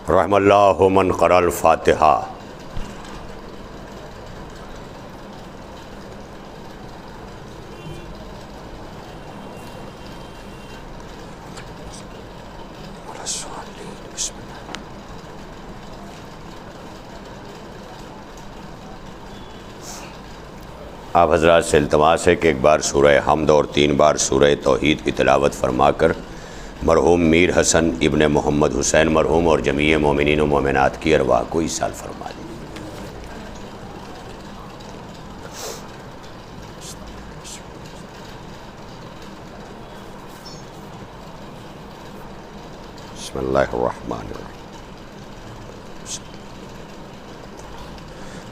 رحم اللہ من قرأ الفاتحہ۔ آپ حضرات سے التماس ہے کہ ایک بار سورہ حمد اور 3 بار سورہ توحید کی تلاوت فرما کر مرحوم میر حسن ابن محمد حسین مرحوم اور جمیع مومنین و مومنات کی ارواح کو ایصال فرما دیں۔ بسم اللہ الرحمن الرحیم۔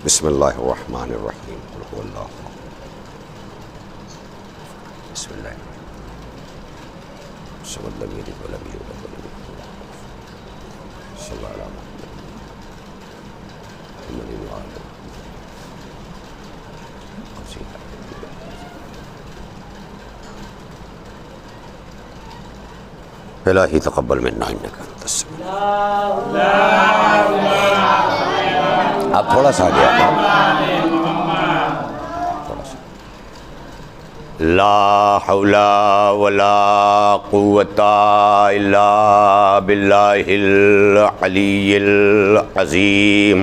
بسم اللہ الرحمن الرحیم۔ قل هو اللہ۔ بسم اللہ الرحمن الہی تقبل منا انک انت السمیع۔ آپ تھوڑا سا آگے آئے۔ لا حول ولا قوة الا باللہ العلی العظیم۔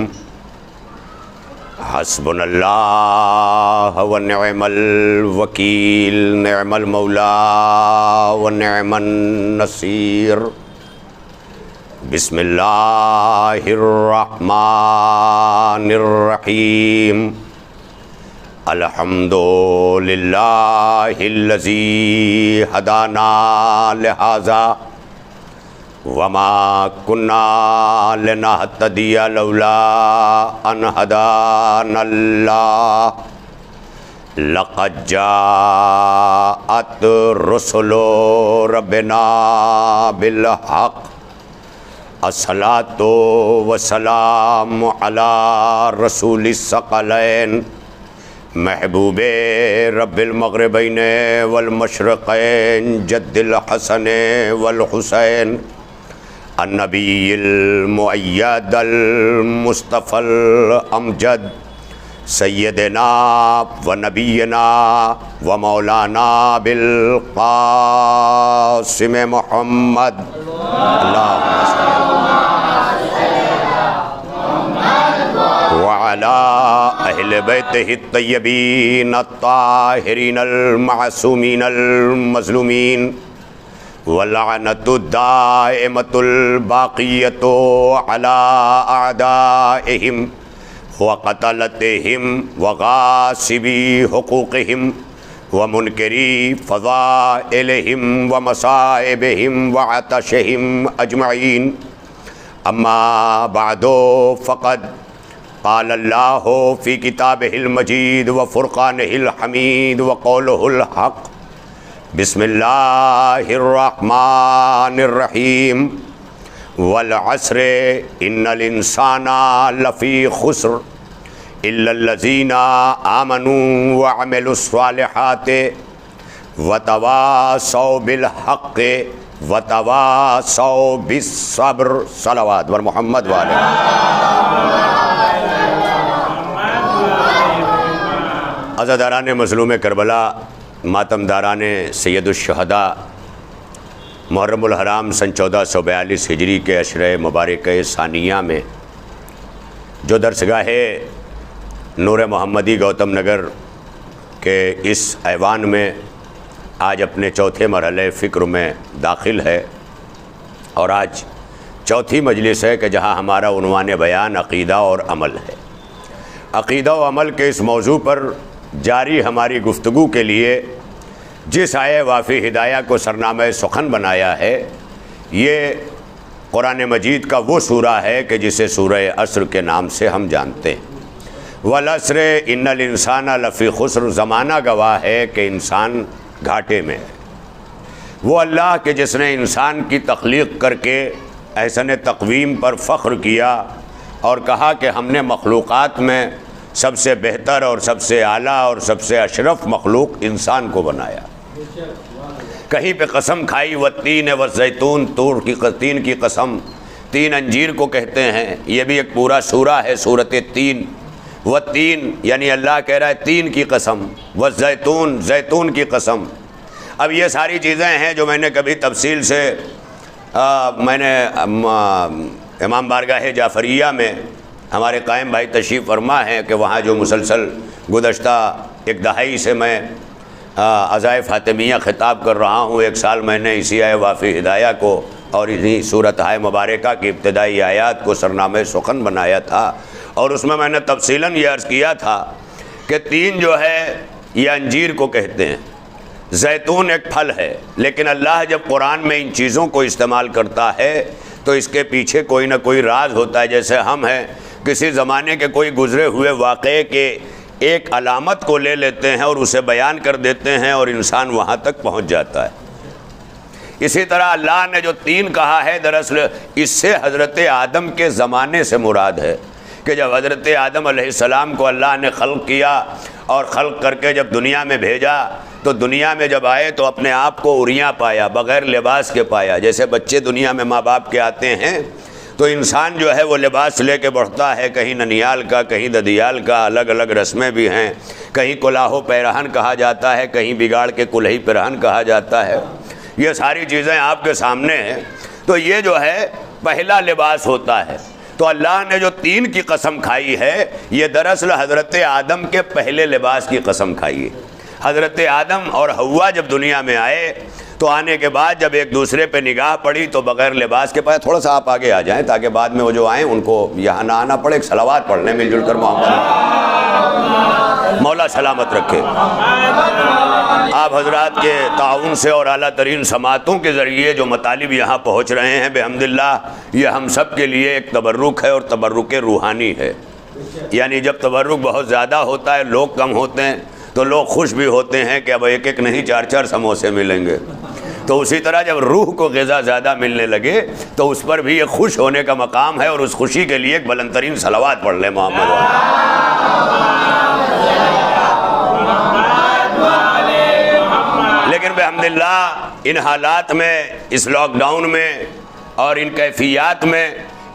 حسبنا اللہ ونعم الوکیل، نعم المولا ونعم النصیر۔ بسم اللہ الرحمن الرحیم۔ الحمد للہ الذی ہدانا لہذا وما کنا لنہتدی لولا ان ہدانا اللہ۔ لقد جاءت رسل ربنا بالحق۔ الصلاۃ والسلام علی رسول الثقلین محبوب رب المغربین والمشرقین جد الحسن والحسین النبی المؤید المصطفى الامجد سیدنا و نبینا و مولانا بالقاسم محمد۔ اللہم صلی وعلى اہل بیتہ الطیبین الطاہرین المعصومین المظلومین واللعنۃ الدائمۃ الباقیۃ علی اعدائہم وقتلتہم وغاصبی حقوقہم ومنکری فضائلہم ومصائبہم وعطشہم اجمعین۔ اما بعد فقد قال اللہ فی کتابہ المجید وفرقانہ الحمید وقولہ الحق۔ بسم اللہ الرحمن الرحیم۔ والعصر ان الانسان لفی خسر الا الذین آمنوا وعملوا الصالحات وتواصوا بالحق وتواصوا بالصبر۔ صلوات بر محمد والے۔ عزاداران مظلوم کربلا، ماتم داران سید الشہداء، محرم الحرام سن 1442 ہجری کے عشرہ مبارکہ ثانیہ میں جو درسگاہ نور محمدی گوتم نگر کے اس ایوان میں آج اپنے چوتھے مرحلے فکر میں داخل ہے، اور آج چوتھی مجلس ہے کہ جہاں ہمارا عنوان بیان عقیدہ اور عمل ہے۔ عقیدہ و عمل کے اس موضوع پر جاری ہماری گفتگو کے لیے جس آیہ وافی ہدایہ کو سرنامہ سخن بنایا ہے، یہ قرآن مجید کا وہ سورہ ہے کہ جسے سورہ عصر کے نام سے ہم جانتے ہیں۔ والعصر ان الانسان لفی خسر، زمانہ گواہ ہے کہ انسان گھاٹے میں ہے۔ وہ اللہ کہ جس نے انسان کی تخلیق کر کے احسن تقویم پر فخر کیا اور کہا کہ ہم نے مخلوقات میں سب سے بہتر اور سب سے اعلیٰ اور سب سے اشرف مخلوق انسان کو بنایا۔ کہیں پہ قسم کھائی والتین والزیتون، تور کی تین کی قسم تین انجیر کو کہتے ہیں، یہ بھی ایک پورا سورہ ہے، سورۃ تین۔ والتین یعنی اللہ کہہ رہا ہے تین کی قسم، والزیتون زیتون کی قسم۔ اب یہ ساری چیزیں ہیں جو میں نے کبھی تفصیل سے میں نے امام بارگاہ جعفریہ میں ہمارے قائم بھائی تشریف فرما ہے کہ وہاں جو مسلسل گزشتہ ایک دہائی سے میں عزائے فاطمیہ خطاب کر رہا ہوں، ایک سال میں نے اسی آئے وافی ہدایہ کو اور انہی صورت مبارکہ کی ابتدائی آیات کو سرنامہ سخن بنایا تھا، اور اس میں نے تفصیلاً یہ عرض کیا تھا کہ تین جو ہے یہ انجیر کو کہتے ہیں، زیتون ایک پھل ہے، لیکن اللہ جب قرآن میں ان چیزوں کو استعمال کرتا ہے تو اس کے پیچھے کوئی نہ کوئی راز ہوتا ہے۔ جیسے ہم ہیں کسی زمانے کے کوئی گزرے ہوئے واقعے کے ایک علامت کو لے لیتے ہیں اور اسے بیان کر دیتے ہیں اور انسان وہاں تک پہنچ جاتا ہے۔ اسی طرح اللہ نے جو تین کہا ہے، دراصل اس سے حضرت آدم کے زمانے سے مراد ہے کہ جب حضرت آدم علیہ السلام کو اللہ نے خلق کیا اور خلق کر کے جب دنیا میں بھیجا تو دنیا میں جب آئے تو اپنے آپ کو عریاں پایا، بغیر لباس کے پایا۔ جیسے بچے دنیا میں ماں باپ کے آتے ہیں تو انسان جو ہے وہ لباس لے کے بڑھتا ہے، کہیں ننیال کا، کہیں ددیال کا، الگ الگ رسمیں بھی ہیں، کہیں کلاہو پیرہن کہا جاتا ہے، کہیں بگاڑ کے کلہی پیرہن کہا جاتا ہے۔ یہ ساری چیزیں آپ کے سامنے ہیں۔ تو یہ جو ہے پہلا لباس ہوتا ہے۔ تو اللہ نے جو تین کی قسم کھائی ہے، یہ دراصل حضرت آدم کے پہلے لباس کی قسم کھائی ہے۔ حضرت آدم اور حوا جب دنیا میں آئے تو آنے کے بعد جب ایک دوسرے پہ نگاہ پڑی تو بغیر لباس کے پاس، تھوڑا سا آپ آگے آ جائیں تاکہ بعد میں وہ جو آئیں ان کو یہاں نہ آنا پڑے، ایک صلوات پڑھ لیں مل جل کر محمد، مولا سلامت رکھے۔ آپ حضرات کے تعاون سے اور اعلیٰ ترین سماعتوں کے ذریعے جو مطالب یہاں پہنچ رہے ہیں بحمداللہ، یہ ہم سب کے لیے ایک تبرک ہے اور تبرک روحانی ہے۔ یعنی جب تبرک بہت زیادہ ہوتا ہے، لوگ کم ہوتے ہیں تو لوگ خوش بھی ہوتے ہیں کہ اب ایک ایک نہیں چار چار سموسے ملیں گے۔ تو اسی طرح جب روح کو غذا زیادہ ملنے لگے تو اس پر بھی ایک خوش ہونے کا مقام ہے، اور اس خوشی کے لیے ایک بلند ترین صلوات پڑھ لیں محمد۔ لیکن بحمداللہ ان حالات میں، اس لاک ڈاؤن میں اور ان کیفیات میں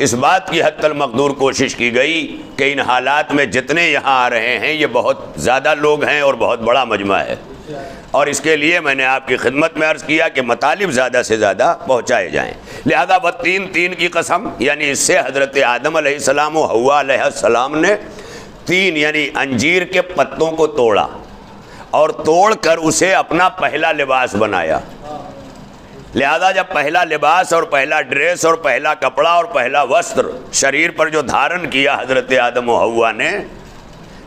اس بات کی حد المقدور کوشش کی گئی کہ ان حالات میں جتنے یہاں آ رہے ہیں یہ بہت زیادہ لوگ ہیں اور بہت بڑا مجمع ہے، اور اس کے لیے میں نے آپ کی خدمت میں عرض کیا کہ مطالب زیادہ سے زیادہ پہنچائے جائیں۔ لہذا وہ تین کی قسم، یعنی اس سے حضرت آدم علیہ السلام و حوا علیہ السلام نے تین یعنی انجیر کے پتوں کو توڑا اور توڑ کر اسے اپنا پہلا لباس بنایا۔ لہذا جب پہلا لباس اور پہلا ڈریس اور پہلا کپڑا اور پہلا وستر شریر پر جو دھارن کیا حضرت آدم و حوا نے،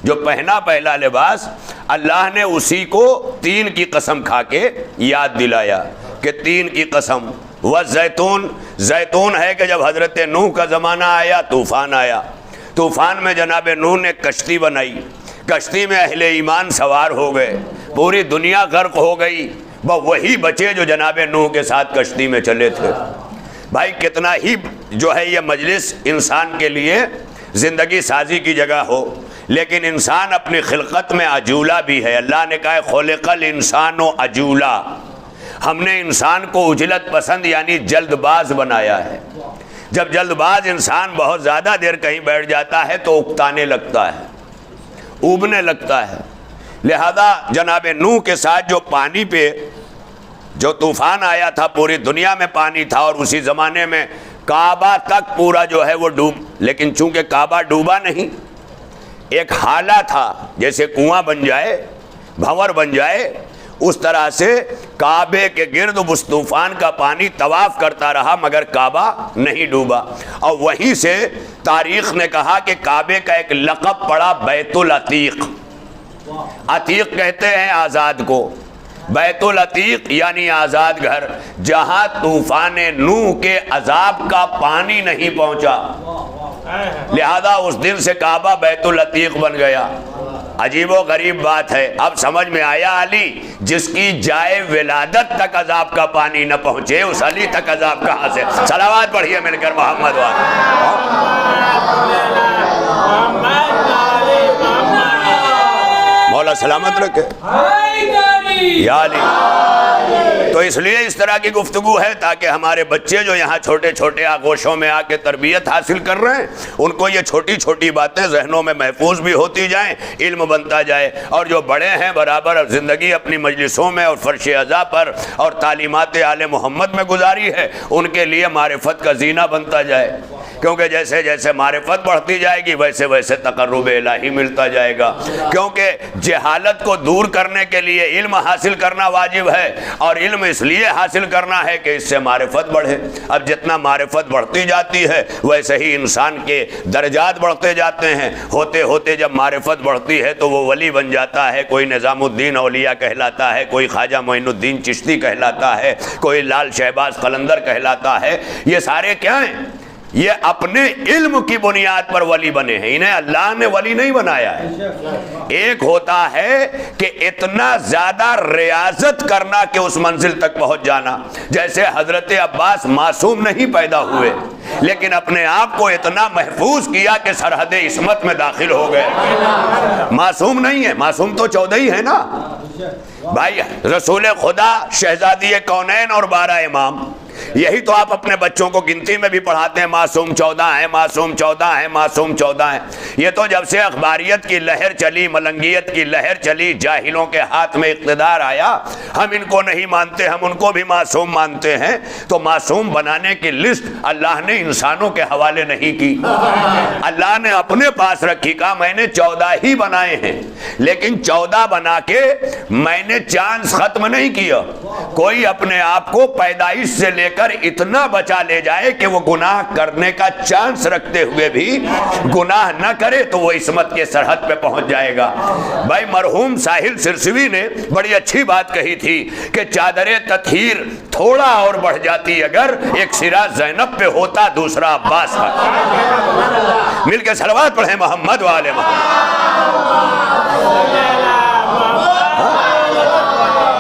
جو پہنا پہلا لباس، اللہ نے اسی کو تین کی قسم کھا کے یاد دلایا کہ تین کی قسم۔ والزیتون، زیتون ہے کہ جب حضرت نوح کا زمانہ آیا، طوفان آیا، طوفان میں جناب نوح نے کشتی بنائی، کشتی میں اہل ایمان سوار ہو گئے، پوری دنیا غرق ہو گئی، وہی بچے جو جناب نوح کے ساتھ کشتی میں چلے تھے۔ بھائی کتنا ہی جو ہے یہ مجلس انسان کے لیے زندگی سازی کی جگہ ہو، لیکن انسان اپنی خلقت میں عجولہ بھی ہے۔ اللہ نے کہا ہے خلق الانسان عجولا، ہم نے انسان کو عجلت پسند یعنی جلد باز بنایا ہے۔ جب جلد باز انسان بہت زیادہ دیر کہیں بیٹھ جاتا ہے تو اکتانے لگتا ہے، اوبنے لگتا ہے۔ لہذا جناب نوح کے ساتھ جو پانی پہ جو طوفان آیا تھا، پوری دنیا میں پانی تھا، اور اسی زمانے میں کعبہ تک پورا جو ہے وہ ڈوب، لیکن چونکہ کعبہ ڈوبا نہیں، ایک حالہ تھا، جیسے کنواں بن جائے، بھنور بن جائے، اس طرح سے کعبے کے گرد اس طوفان کا پانی طواف کرتا رہا مگر کعبہ نہیں ڈوبا۔ اور وہیں سے تاریخ نے کہا کہ کعبے کا ایک لقب پڑا بیت العتیق۔ عتیق کہتے ہیں آزاد کو، بیت العتیق یعنی آزاد گھر، جہاں طوفان نوح کے عذاب کا پانی نہیں پہنچا، لہذا اس دن سے کعبہ بیت العتیق بن گیا۔ عجیب و غریب بات ہے۔ اب سمجھ میں آیا علی، جس کی جائے ولادت تک عذاب کا پانی نہ پہنچے، اس علی تک عذاب کہاں سے؟ صلوات پڑھیے مل کر محمد مولا سلامت رکھے۔ یا علی۔ تو اس لیے اس طرح کی گفتگو ہے تاکہ ہمارے بچے جو یہاں چھوٹے چھوٹے آغوشوں میں آ کے تربیت حاصل کر رہے ہیں ان کو یہ چھوٹی چھوٹی باتیں ذہنوں میں محفوظ بھی ہوتی جائیں، علم بنتا جائے، اور جو بڑے ہیں برابر زندگی اپنی مجلسوں میں اور فرش عزا پر اور تعلیمات آل محمد میں گزاری ہے، ان کے لیے معرفت کا زینہ بنتا جائے، کیونکہ جیسے جیسے معرفت بڑھتی جائے گی ویسے ویسے تقرب الہی ملتا جائے گا، کیونکہ جہالت کو دور کرنے کے لیے علم حاصل کرنا واجب ہے، اور علم اس لیے حاصل کرنا ہے کہ اس سے معرفت بڑھے۔ اب جتنا معرفت بڑھتی جاتی ہے ویسے ہی انسان کے درجات بڑھتے جاتے ہیں، ہوتے ہوتے جب معرفت بڑھتی ہے تو وہ ولی بن جاتا ہے، کوئی نظام الدین اولیاء کہلاتا ہے، کوئی خواجہ معین الدین چشتی کہلاتا ہے، کوئی لال شہباز قلندر کہلاتا ہے۔ یہ سارے کیا ہیں؟ یہ اپنے علم کی بنیاد پر ولی بنے ہیں، انہیں اللہ نے ولی نہیں بنایا ہے۔ ایک ہوتا ہے کہ اتنا زیادہ ریاضت کرنا کہ اس منزل تک پہنچ جانا، جیسے حضرت عباس معصوم نہیں پیدا ہوئے لیکن اپنے آپ کو اتنا محفوظ کیا کہ سرحد عصمت میں داخل ہو گئے۔ معصوم نہیں ہے، معصوم تو 14 ہی ہے نا بھائی، رسول خدا، شہزادی کونین اور 12 امام، یہی تو آپ اپنے بچوں کو گنتی میں بھی پڑھاتے ہیں، معصوم 14 ہیں، معصوم 14 ہیں، معصوم 14 ہیں۔ یہ تو جب سے اخباریت کی لہر چلی، ملنگیت کی لہر چلی، جاہلوں کے ہاتھ میں اقتدار آیا، ہم ان کو نہیں مانتے، ہم ان کو بھی معصوم مانتے ہیں، تو معصوم بنانے کی لسٹ اللہ نے انسانوں کے حوالے نہیں کی، اللہ نے اپنے پاس رکھی، کہا میں نے 14 ہی بنائے ہیں، لیکن 14 بنا کے میں نے چانس ختم نہیں کیا۔ کوئی اپنے آپ کو پیدائش سے لے کر اتنا بچا لے جائے کہ وہ گناہ کرنے کا چانس رکھتے ہوئے بھی گناہ نہ کرے تو وہ عصمت کے سرحد پہ پہنچ جائے گا۔ بھائی مرحوم ساحل سرسوی نے بڑی اچھی بات کہی تھی کہ چادر تطہیر تھوڑا اور بڑھ جاتی اگر ایک سرا زینب پہ ہوتا دوسرا عباس پر۔ مل کے صلوات پڑھیں محمد والے محمد۔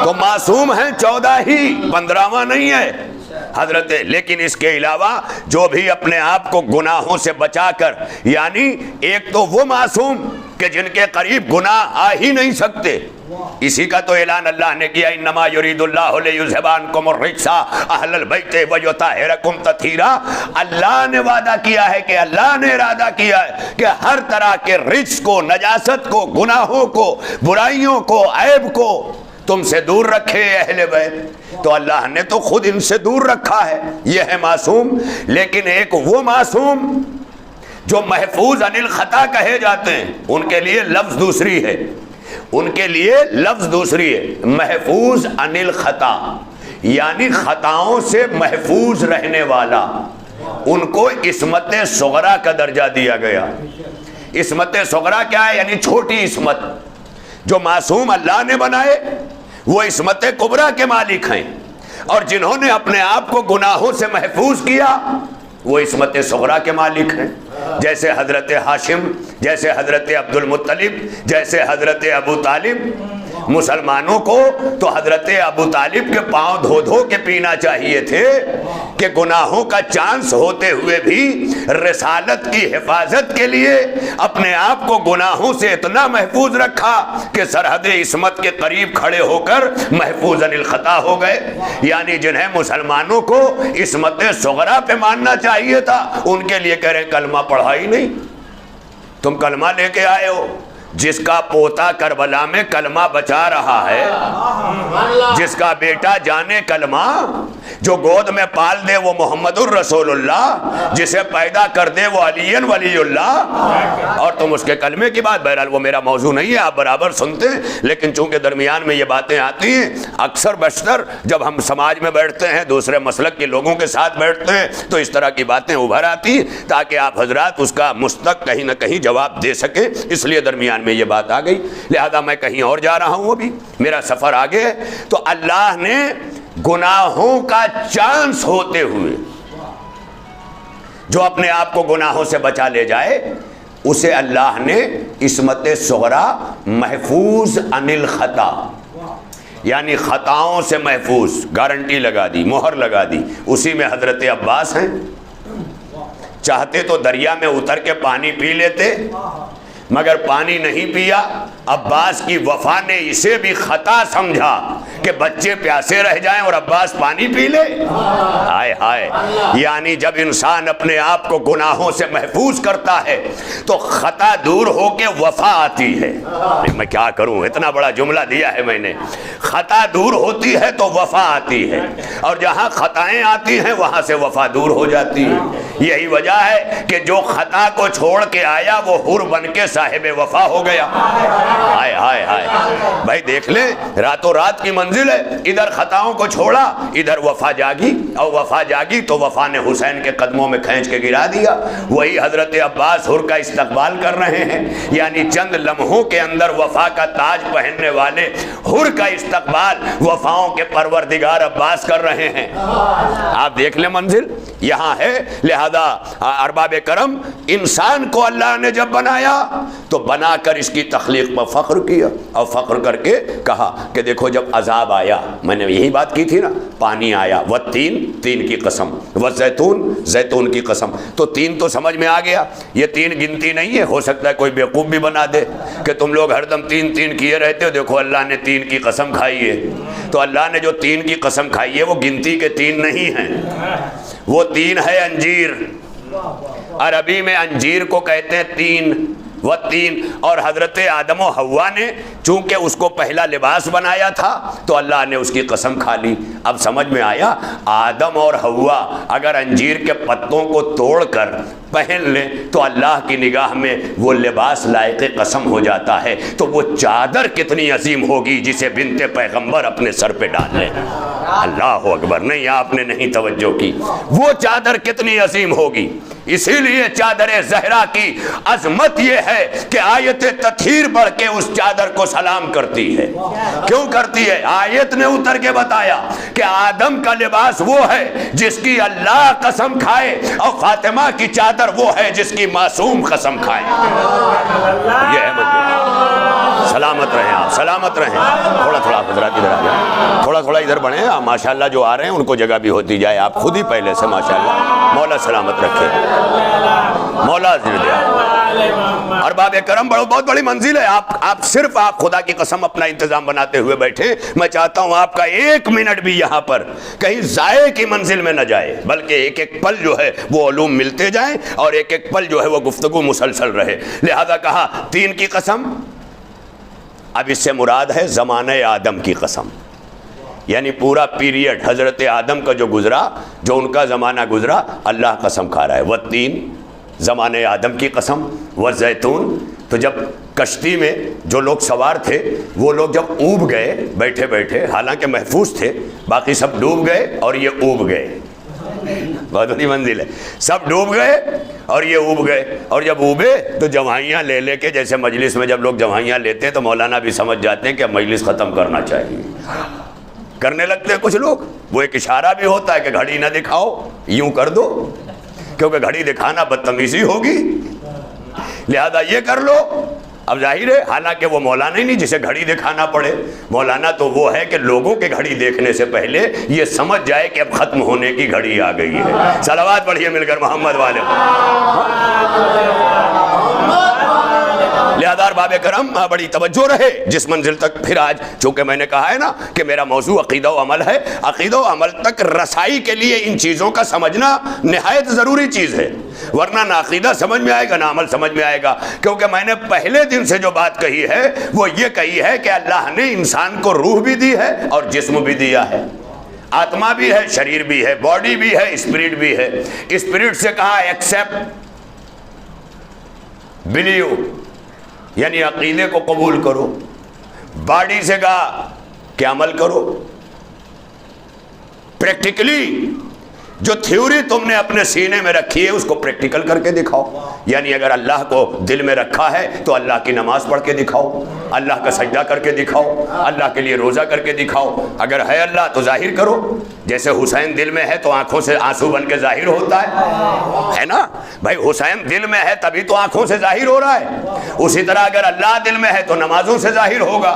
تو معصوم ہیں 14 ہی، 15واں نہیں ہے حضرت، لیکن اس کے علاوہ جو بھی اپنے آپ کو گناہوں سے بچا کر، یعنی ایک تو وہ معصوم کہ جن کے قریب گناہ آ ہی نہیں سکتے، اسی کا تو اعلان اللہ نے کیا، انما یرید اللہ لیذھب عنکم الرجس اہل البیت ویطہرکم تطہیرا۔ اللہ نے وعدہ کیا ہے کہ اللہ نے ارادہ کیا ہے کہ ہر طرح کے رجس کو، نجاست کو، گناہوں کو، برائیوں کو، عیب کو تم سے دور رکھے اہل بیت۔ تو اللہ نے تو خود ان سے دور رکھا ہے، یہ ہے معصوم۔ لیکن ایک وہ معصوم جو محفوظ عن الخطا کہے جاتے ہیں، ان کے لیے لفظ دوسری ہے، ان کے لیے لفظ دوسری ہے، محفوظ عن الخطا، یعنی خطاؤں سے محفوظ رہنے والا، ان کو عصمت صغرا کا درجہ دیا گیا۔ عصمت صغرا کیا ہے؟ یعنی چھوٹی عصمت۔ جو معصوم اللہ نے بنائے وہ عصمت کبریٰ کے مالک ہیں، اور جنہوں نے اپنے آپ کو گناہوں سے محفوظ کیا وہ عصمت صغریٰ کے مالک ہیں، جیسے حضرت ہاشم، جیسے حضرت عبد المطلب، جیسے حضرت ابو طالب۔ مسلمانوں کو تو حضرت ابو طالب کے پاؤں دھو دھو کے پینا چاہیے تھے کہ گناہوں کا چانس ہوتے ہوئے بھی رسالت کی حفاظت کے لیے اپنے آپ کو گناہوں سے اتنا محفوظ رکھا کہ سرحد عصمت کے قریب کھڑے ہو کر محفوظ عن الخطا ہو گئے۔ یعنی جنہیں مسلمانوں کو عصمت صغریٰ پہ ماننا چاہیے تھا، ان کے لیے کہہ رہے کلمہ پڑھا ہی نہیں، تم کلمہ لے کے آئے ہو۔ جس کا پوتا کربلا میں کلمہ بچا رہا ہے، جس کا بیٹا جانے کلمہ، جو گود میں پال دے وہ محمد الرسول اللہ، جسے پیدا کر دے وہ علی ولی اللہ، اور تم اس کے کلمے کی بات۔ بہرحال وہ میرا موضوع نہیں ہے، آپ برابر سنتے ہیں، لیکن چونکہ درمیان میں یہ باتیں آتی ہیں، اکثر بیشتر جب ہم سماج میں بیٹھتے ہیں، دوسرے مسلک کے لوگوں کے ساتھ بیٹھتے ہیں، تو اس طرح کی باتیں ابھر آتی ہیں تاکہ آپ حضرات اس کا مستق کہیں نہ کہیں جواب دے سکیں، اس لیے درمیان میں یہ بات آ گئی، لہذا میں کہیں اور جا رہا ہوں، ابھی میرا سفر آگے ہے۔ تو اللہ نے گناہوں کا چانس ہوتے ہوئے جو اپنے آپ کو گناہوں سے بچا لے جائے اسے اللہ نے عصمت صغریٰ، محفوظ عن الخطا، یعنی خطاؤں سے محفوظ، گارنٹی لگا دی، مہر لگا دی۔ اسی میں حضرت عباس ہیں، چاہتے تو دریا میں اتر کے پانی پی لیتے، مگر پانی نہیں پیا۔ عباس کی وفا نے اسے بھی خطا سمجھا کہ بچے پیاسے رہ جائیں اور عباس پانی پی لے۔ ہائے ہائے، یعنی جب انسان اپنے آپ کو گناہوں سے محفوظ کرتا ہے تو خطا دور ہو کے وفا آتی ہے۔ میں کیا کروں، اتنا بڑا جملہ دیا ہے میں نے۔ خطا دور ہوتی ہے تو وفا آتی ہے، اور جہاں خطائیں آتی ہیں وہاں سے وفا دور ہو جاتی ہے۔ یہی وجہ ہے کہ جو خطا کو چھوڑ کے آیا وہ حور بن کے صاحب وفا ہو گیا۔ ہائے ہائے ہائے، بھائی دیکھ لیں، راتوں رات کی منزل ہے، ادھر خطاؤں کو چھوڑا، ادھر وفا جاگی، اور وفا جاگی تو وفا نے حسین کے قدموں میں کھینچ کے گرا دیا۔ وہی حضرت عباس حور کا استقبال کر رہے ہیں، یعنی چند لمحوں کے اندر وفا کا تاج پہننے والے حور کا استقبال وفاؤں کے پروردگار عباس کر رہے ہیں۔ آپ دیکھ لیں منزل یہاں ہے۔ لہذا ارباب کرم، انسان کو اللہ نے جب بنایا تو بنا کر اس کی تخلیق پر فخر کیا، اور فخر کر کے کہا کہ دیکھو جب عذاب آیا، میں نے یہی بات کی تھی نا، پانی آیا، والتین، تین کی قسم، والزیتون، زیتون کی قسم، تو تین تو سمجھ میں آ گیا۔ یہ تین گنتی نہیں ہے، ہو سکتا ہے کوئی بیوقوف بھی بنا دے کہ تم لوگ ہر دم تین تین کیے رہتے ہو، دیکھو اللہ نے تین کی قسم کھائی ہے۔ تو اللہ نے جو تین کی قسم کھائی ہے وہ گنتی کے تین نہیں ہیں، وہ تین ہے انجیر۔ عربی میں انجیر کو کہتے ہیں تین، وہ تین۔ اور حضرت آدم و حوا نے چونکہ اس کو پہلا لباس بنایا تھا تو اللہ نے اس کی قسم کھا لی۔ اب سمجھ میں آیا، آدم اور حوا اگر انجیر کے پتوں کو توڑ کر پہن لیں تو اللہ کی نگاہ میں وہ لباس لائق قسم ہو جاتا ہے، تو وہ چادر کتنی عظیم ہوگی جسے بنت پیغمبر اپنے سر پہ ڈال لیں۔ اللہ اکبر، نہیں آپ نے نہیں توجہ کی، وہ چادر کتنی عظیم ہوگی۔ اسی لیے چادر زہرا کی عظمت یہ ہے کہ آیت تطہیر پڑھ کے اس چادر کو سلام کرتی ہے۔ کیوں کرتی ہے؟ آیت نے اتر کے بتایا کہ آدم کا لباس وہ ہے جس کی اللہ قسم کھائے، اور فاطمہ کی چادر وہ ہے جس کی معصوم قسم کھائے۔ یہ ہے منزل۔ سلامت رہیں آپ، سلامت رہیں۔ تھوڑا تھوڑا حضرات ادھر آ جائیں، تھوڑا تھوڑا ادھر بڑھیں۔ ماشاءاللہ جو آ رہے ہیں ان کو جگہ بھی ہوتی جائے، آپ خود ہی پہلے سے ماشاءاللہ۔ مولا سلامت رکھے، مولا زندہ۔ ارباب کرم، بہت بڑی منزل ہے۔ آپ صرف خدا کی قسم اپنا انتظام بناتے ہوئے بیٹھے۔ میں چاہتا ہوں آپ کا ایک منٹ بھی یہاں پر کہیں ضائع کی منزل میں نہ جائے، بلکہ ایک ایک پل جو ہے وہ علوم ملتے جائیں، اور ایک ایک پل جو ہے وہ گفتگو مسلسل رہے۔ لہذا کہا تین کی قسم، اب اس سے مراد ہے زمانہ آدم کی قسم، یعنی پورا پیریڈ حضرت آدم کا جو گزرا، جو ان کا زمانہ گزرا، اللہ قسم کھا رہا ہے۔ والتین، زمانہ آدم کی قسم، والزیتون۔ تو جب کشتی میں جو لوگ سوار تھے وہ لوگ جب اوب گئے بیٹھے بیٹھے، حالانکہ محفوظ تھے، باقی سب ڈوب گئے اور یہ اوب گئے۔ بہت بڑی منزل ہے، سب ڈوب گئے اور یہ اوب گئے، اور جب اوبے تو جوائیاں لے لے کے، جیسے مجلس میں جب لوگ جوائیاں لیتے ہیں تو مولانا بھی سمجھ جاتے ہیں کہ اب مجلس ختم کرنا چاہیے، کرنے لگتے ہیں کچھ لوگ۔ وہ ایک اشارہ بھی ہوتا ہے کہ گھڑی نہ دکھاؤ، یوں کر دو، کیونکہ گھڑی دکھانا بدتمیزی ہوگی، لہذا یہ کر لو۔ اب ظاہر ہے حالانکہ وہ مولانا ہی نہیں جسے گھڑی دکھانا پڑے، مولانا تو وہ ہے کہ لوگوں کے گھڑی دیکھنے سے پہلے یہ سمجھ جائے کہ اب ختم ہونے کی گھڑی آ گئی ہے۔ صلوات پڑھیے مل کر محمد والے۔ لہذا ارباب کرم بڑی توجہ رہے جس منزل تک، پھر آج چونکہ میں نے کہا ہے نا کہ میرا موضوع عقیدہ و عمل ہے، عقیدہ و عمل تک رسائی کے لیے ان چیزوں کا سمجھنا نہایت ضروری چیز ہے، ورنہ نہ عقیدہ سمجھ میں آئے گا نہ عمل سمجھ میں آئے گا۔ کیونکہ میں نے پہلے دن سے جو بات کہی ہے وہ یہ کہی ہے کہ اللہ نے انسان کو روح بھی دی ہے اور جسم بھی دیا ہے، آتما بھی ہے، شریر بھی ہے، باڈی بھی ہے، اسپرٹ بھی ہے۔ اسپرٹ سے کہا ایکسپٹ، بلیو، یعنی عقیدے کو قبول کرو۔ باڈی سے کہا کہ عمل کرو، پریکٹیکلی جو تھیوری تم نے اپنے سینے میں رکھی ہے اس کو پریکٹیکل کر کے دکھاؤ۔ یعنی اگر اللہ کو دل میں رکھا ہے تو اللہ کی نماز پڑھ کے دکھاؤ، اللہ کا سجدہ کر کے دکھاؤ، اللہ کے لیے روزہ کر کے دکھاؤ۔ اگر ہے اللہ تو ظاہر کرو، جیسے حسین دل میں ہے تو آنکھوں سے آنسو بن کے ظاہر ہوتا ہے نا بھائی، حسین دل میں ہے تبھی تو آنکھوں سے ظاہر ہو رہا ہے۔ اسی طرح اگر اللہ دل میں ہے تو نمازوں سے ظاہر ہوگا،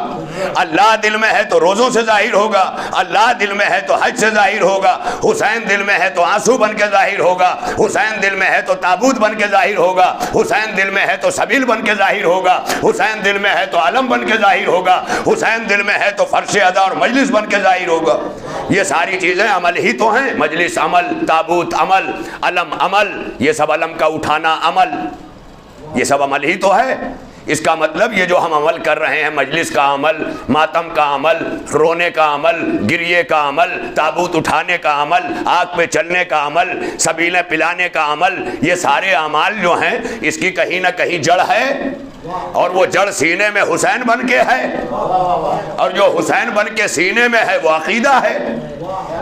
اللہ دل میں ہے تو روزوں سے ظاہر ہوگا، اللہ دل میں ہے تو حج سے ظاہر ہوگا، حسین دل میں ہے تو آنسو بن کے ظاہر ہوگا، حسین دل میں ہے تو تابوت بن کے ظاہر ہوگا، حسین دل میں ہے تو سبیل بن کے ظاہر ہوگا، حسین دل میں ہے تو علم بن کے ظاہر ہوگا، حسین دل میں ہے تو فرش ادا اور مجلس بن کے ظاہر ہوگا۔ یہ ساری چیزیں عمل ہی تو ہیں، مجلس عمل، تابوت عمل، علم عمل، یہ سب علم کا اٹھانا عمل، یہ سب عمل ہی تو ہے۔ اس کا مطلب یہ جو ہم عمل کر رہے ہیں، مجلس کا عمل، ماتم کا عمل، رونے کا عمل، گریے کا عمل، تابوت اٹھانے کا عمل، آگ پہ چلنے کا عمل، سبیلیں پلانے کا عمل، یہ سارے اعمال جو ہیں اس کی کہیں نہ کہیں جڑ ہے، اور وہ جڑ سینے میں حسین بن کے ہے، اور جو حسین بن کے سینے میں ہے وہ عقیدہ ہے۔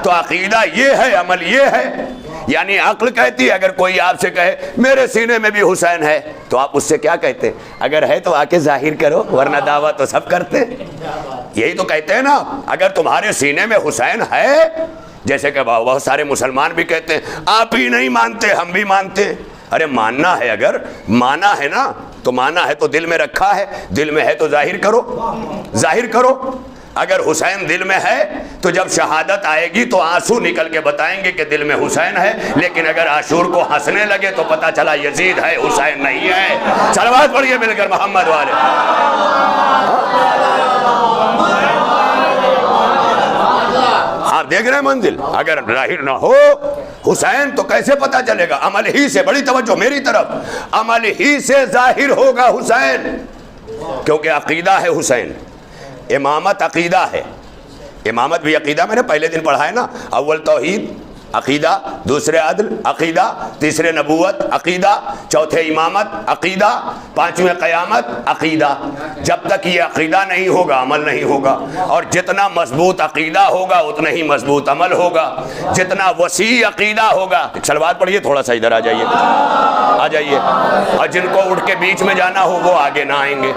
تو عقیدہ یہ ہے، عمل یہ ہے۔ یعنی عقل کہتی ہے، اگر کوئی آپ سے کہے میرے سینے میں بھی حسین ہے، تو آپ اس سے کیا کہتے؟ اگر ہے تو آ کے ظاہر کرو، ورنہ دعویٰ تو سب کرتے۔ یہی تو کہتے ہیں نا، اگر تمہارے سینے میں حسین ہے، جیسے کہ بہت سارے مسلمان بھی کہتے ہیں آپ ہی نہیں مانتے ہم بھی مانتے۔ ارے ماننا ہے، اگر مانا ہے نا تو مانا ہے تو دل میں رکھا ہے، دل میں ہے تو ظاہر کرو، ظاہر کرو۔ اگر حسین دل میں ہے تو جب شہادت آئے گی تو آنسو نکل کے بتائیں گے کہ دل میں حسین ہے، لیکن اگر عاشور کو ہنسنے لگے تو پتہ چلا یزید ہے، حسین نہیں ہے۔ صلوات پڑھیے مل کر محمد والے۔ آپ دیکھ رہے ہیں منزل، اگر ظاہر نہ ہو حسین تو کیسے پتہ چلے گا؟ عمل ہی سے، بڑی توجہ میری طرف، عمل ہی سے ظاہر ہوگا حسین، کیونکہ عقیدہ ہے حسین، امامت عقیدہ ہے۔ امامت بھی عقیدہ، میں نے پہلے دن پڑھا ہے نا، اول توحید عقیدہ، دوسرے عدل عقیدہ، تیسرے نبوت عقیدہ، چوتھے امامت عقیدہ، پانچویں قیامت عقیدہ۔ جب تک یہ عقیدہ نہیں ہوگا عمل نہیں ہوگا، اور جتنا مضبوط عقیدہ ہوگا اتنا ہی مضبوط عمل ہوگا، جتنا وسیع عقیدہ ہوگا۔ صلوات پڑھیے، تھوڑا سا ادھر آ جائیے، آ جائیے، اور جن کو اٹھ کے بیچ میں جانا ہو وہ آگے نہ آئیں گے۔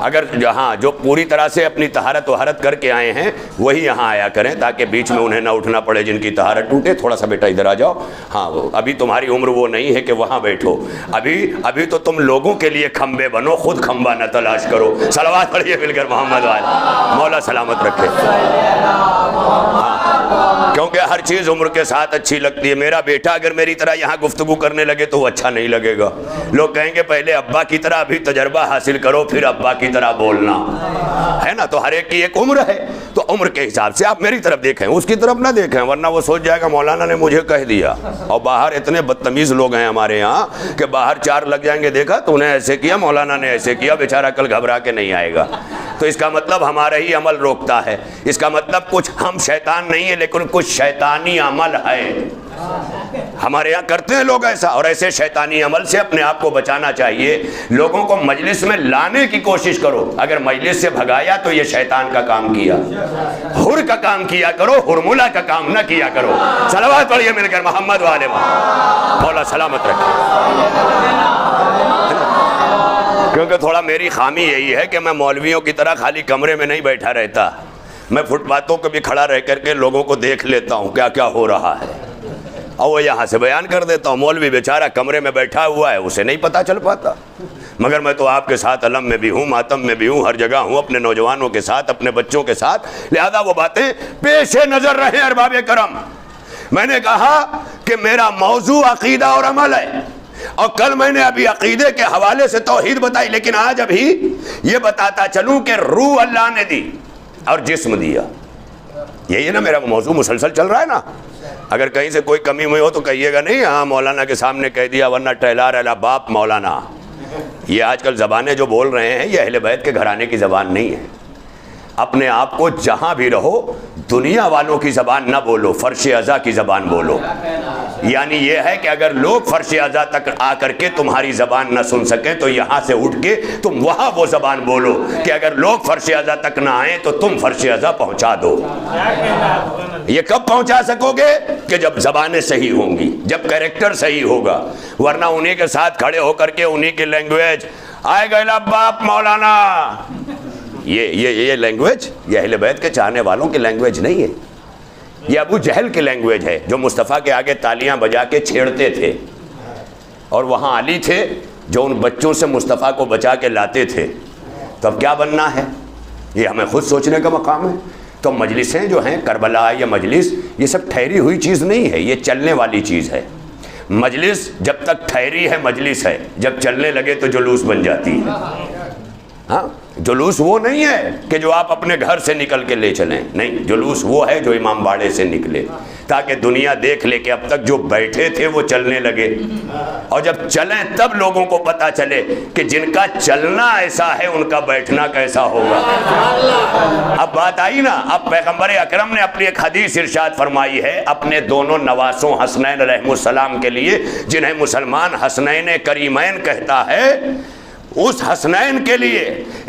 اگر جہاں جو پوری طرح سے اپنی طہارت و حرت کر کے آئے ہیں وہی یہاں آیا کریں، تاکہ بیچ میں انہیں نہ اٹھنا پڑے جن کی طہارت ٹوٹے۔ تھوڑا سا بیٹا ادھر آ جاؤ۔ ہاں، ابھی تمہاری عمر وہ نہیں ہے کہ وہاں بیٹھو، ابھی تو تم لوگوں کے لیے کھمبے بنو، خود کھمبا نہ تلاش کرو۔ صلوات پڑھیے مل کر محمد والے۔ مولا سلامت رکھے۔ کیونکہ ہر چیز عمر کے ساتھ اچھی لگتی ہے۔ میرا بیٹا اگر میری طرح یہاں گفتگو کرنے لگے تو وہ اچھا نہیں لگے گا، لوگ کہیں گے پہلے ابا کی طرح ابھی تجربہ حاصل کرو پھر ابا کی طرح بولنا، ہے نا؟ تو ہر ایک کی ایک عمر ہے، تو عمر کے حساب سے آپ میری طرف دیکھیں، اس کی طرف نہ دیکھیں، ورنہ وہ سوچ جائے گا مولانا نے مجھے کہہ دیا۔ اور باہر اتنے بدتمیز لوگ ہیں ہمارے یہاں کہ باہر چار لگ جائیں گے، دیکھا تو نے ایسے کیا، مولانا نے ایسے کیا، بیچارہ کل گھبرا کے نہیں آئے گا۔ تو اس کا مطلب ہمارا ہی عمل روکتا ہے، اس کا مطلب کچھ ہم شیطان نہیں ہے لیکن کچھ شیطانی عمل ہے ہمارے یہاں کرتے ہیں لوگ ایسا، اور ایسے شیطانی عمل سے اپنے آپ کو بچانا چاہیے۔ لوگوں کو مجلس میں لانے کی کوشش کرو، اگر مجلس سے بھگایا تو یہ شیطان کا کام کیا، حر کا کام کیا کرو، حرملہ کا کام نہ کیا کرو۔ صلوات پڑھیے مل کر محمد والے۔ مولا سلامت رکھے۔ کیونکہ تھوڑا میری خامی یہی ہے کہ میں مولویوں کی طرح خالی کمرے میں نہیں بیٹھا رہتا، میں فٹ پاتھوں پہ بھی کھڑا رہ کر کے لوگوں کو دیکھ لیتا ہوں کیا کیا ہو رہا ہے، اور وہ یہاں سے بیان کر دیتا ہوں۔ مولوی بیچارہ کمرے میں بیٹھا ہوا ہے، اسے نہیں پتہ چل پاتا، مگر میں تو آپ کے ساتھ علم میں بھی ہوں، ماتم میں بھی ہوں، ہر جگہ ہوں، اپنے نوجوانوں کے ساتھ، اپنے بچوں کے ساتھ، لہذا وہ باتیں پیش نظر رہیں ارباب کرم۔ میں نے کہا کہ میرا موضوع عقیدہ اور عمل ہے، اور کل میں نے ابھی عقیدے کے حوالے سے توحید بتائی، لیکن آج ابھی یہ بتاتا چلوں کہ روح اللہ نے دی اور جسم دیا۔ یہی ہے نا میرا موضوع، مسلسل چل رہا ہے نا۔ اگر کہیں سے کوئی کمی ہوئی ہو تو کہیے گا نہیں ہاں مولانا کے سامنے کہہ دیا، ورنہ ٹہلا رہا باپ مولانا۔ یہ آج کل زبانیں جو بول رہے ہیں یہ اہل بیت کے گھرانے کی زبان نہیں ہے۔ اپنے آپ کو جہاں بھی رہو دنیا والوں کی زبان نہ بولو، فرش ازا کی زبان بولو۔ یعنی یہ ہے کہ اگر لوگ فرش ازا تک آ کر کے تمہاری زبان نہ سن سکیں تو یہاں سے اٹھ کے تم وہاں وہ زبان بولو کہ اگر لوگ فرش ازا تک نہ آئیں تو تم فرش ازا پہنچا دو۔ یہ کب پہنچا سکو گے؟ کہ جب زبانیں صحیح ہوں گی، جب کریکٹر صحیح ہوگا، ورنہ انہی کے ساتھ کھڑے ہو کر کے انہی کی لینگویج آئے گا باپ مولانا، یہ لینگویج یہ اہل بیت کے چاہنے والوں کی لینگویج نہیں ہے، یہ ابو جہل کی لینگویج ہے جو مصطفیٰ کے آگے تالیاں بجا کے چھیڑتے تھے، اور وہاں علی تھے جو ان بچوں سے مصطفیٰ کو بچا کے لاتے تھے۔ تو اب کیا بننا ہے یہ ہمیں خود سوچنے کا مقام ہے۔ تو تو مجلسیں جو ہیں کربلا یا مجلس یہ سب ٹھہری ہوئی چیز نہیں ہے، یہ چلنے والی چیز ہے۔ مجلس جب تک ٹھہری ہے مجلس ہے، جب چلنے لگے تو جلوس بن جاتی ہے۔ ہاں، جلوس وہ نہیں ہے کہ جو آپ اپنے گھر سے نکل کے لے چلیں، نہیں، جلوس وہ ہے جو امام باڑے سے نکلے تاکہ دنیا دیکھ لے کہ اب تک جو بیٹھے تھے وہ چلنے لگے، اور جب چلیں تب لوگوں کو پتا چلے کہ جن کا چلنا ایسا ہے ان کا بیٹھنا کیسا ہوگا۔ اب بات آئی نا، اب پیغمبر اکرم نے اپنی ایک حدیث ارشاد فرمائی ہے اپنے دونوں نواسوں حسنین علیہ السلام کے لیے، جنہیں مسلمان حسنین کریمین کہتا ہے، اس حسنین کے لیے،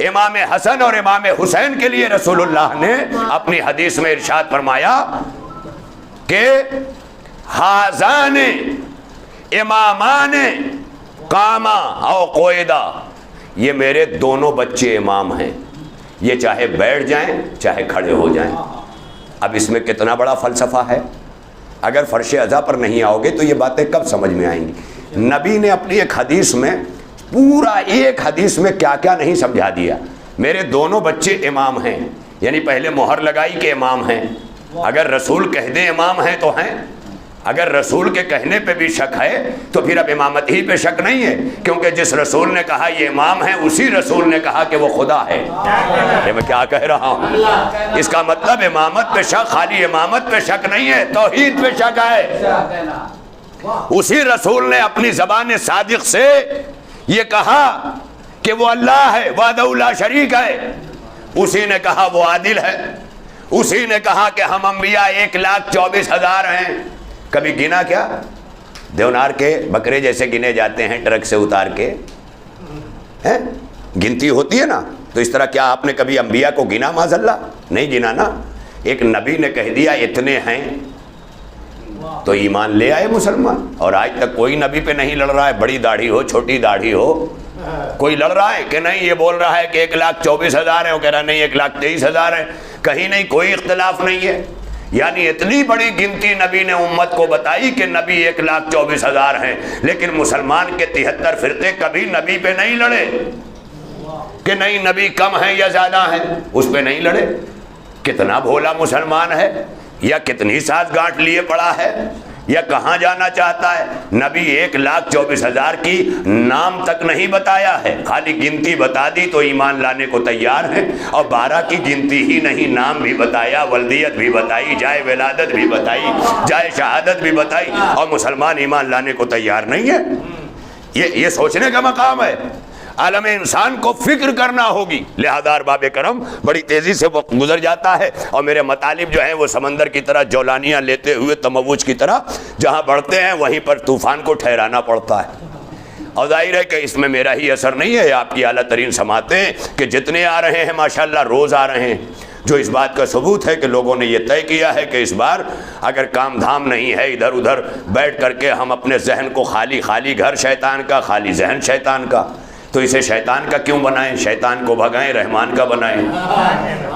امام حسن اور امام حسین کے لیے رسول اللہ نے اپنی حدیث میں ارشاد فرمایا کہ ہازان امامان قاما او قعدا، یہ میرے دونوں بچے امام ہیں، یہ چاہے بیٹھ جائیں چاہے کھڑے ہو جائیں۔ اب اس میں کتنا بڑا فلسفہ ہے، اگر فرش ازا پر نہیں آؤ گے تو یہ باتیں کب سمجھ میں آئیں گی۔ نبی نے اپنی ایک حدیث میں پورا ایک حدیث میں کیا کیا نہیں سمجھا دیا۔ میرے دونوں بچے امام ہیں، یعنی پہلے مہر لگائی کہ امام ہیں، اگر رسول کہہ دیں امام ہیں تو ہیں، اگر رسول کے کہنے پہ بھی شک ہے تو پھر اب امامت ہی پہ شک نہیں ہے، کیونکہ جس رسول نے کہا یہ امام ہے اسی رسول نے کہا کہ وہ خدا ہے۔ یہ میں کیا کہہ رہا ہوں، اس کا مطلب امامت پہ شک، خالی امامت پہ شک نہیں ہے، توحید پہ شک ہے۔ اسی رسول نے اپنی زبان صادق سے یہ کہا کہ وہ اللہ ہے، وحدہ لا شریک ہے، اسی نے کہا وہ عادل ہے، اسی نے کہا کہ ہم انبیاء 1,24,000 ہیں۔ کبھی گنا کیا؟ دیونار کے بکرے جیسے گنے جاتے ہیں ٹرک سے اتار کے، گنتی ہوتی ہے نا، تو اس طرح کیا آپ نے کبھی انبیاء کو گنا؟ معاذ اللہ نہیں گنا نا۔ ایک نبی نے کہہ دیا اتنے ہیں تو ایمان لے آئے مسلمان، اور آج تک کوئی نبی پہ نہیں لڑ رہا ہے، بڑی داڑھی ہو چھوٹی داڑھی ہو، کوئی لڑ رہا ہے کہ نہیں یہ بول رہا ہے کہ 1,24,000 ہے، وہ کہہ رہا نہیں 1,23,000 ہے، کہیں نہیں کوئی اختلاف نہیں ہے۔ یعنی اتنی بڑی گنتی نبی نے امت کو بتائی کہ نبی 1,24,000 ہیں، لیکن مسلمان کے 73 فرقے کبھی نبی پہ نہیں لڑے کہ نہیں نبی کم ہیں یا زیادہ ہیں، اس پہ نہیں لڑے۔ کتنا بھولا مسلمان ہے، یا کتنی ساز گانٹھ لیے پڑا ہے، یا کہاں جانا چاہتا ہے۔ نبی 1,24,000 کی نام تک نہیں بتایا ہے، خالی گنتی بتا دی تو ایمان لانے کو تیار ہے، اور 12 کی گنتی ہی نہیں، نام بھی بتایا، ولدیت بھی بتائی، جائے ولادت بھی بتائی، جائے شہادت بھی بتائی، اور مسلمان ایمان لانے کو تیار نہیں ہے۔ یہ سوچنے کا مقام ہے، عالم انسان کو فکر کرنا ہوگی۔ لہذا ارباب کرم بڑی تیزی سے وقت گزر جاتا ہے، اور میرے مطالب جو ہیں وہ سمندر کی طرح جولانیاں لیتے ہوئے تموج کی طرح جہاں بڑھتے ہیں وہیں پر طوفان کو ٹھہرانا پڑتا ہے، اور ظاہر ہے کہ اس میں میرا ہی اثر نہیں ہے، آپ کی اعلیٰ ترین سماعتیں کہ جتنے آ رہے ہیں ماشاءاللہ روز آ رہے ہیں، جو اس بات کا ثبوت ہے کہ لوگوں نے یہ طے کیا ہے کہ اس بار اگر کام دھام نہیں ہے، ادھر ادھر بیٹھ کر کے ہم اپنے ذہن کو خالی گھر شیطان کا، خالی ذہن شیطان کا، تو اسے شیطان کا کیوں بنائیں، شیطان کو بھگائیں، رحمان کا بنائیں۔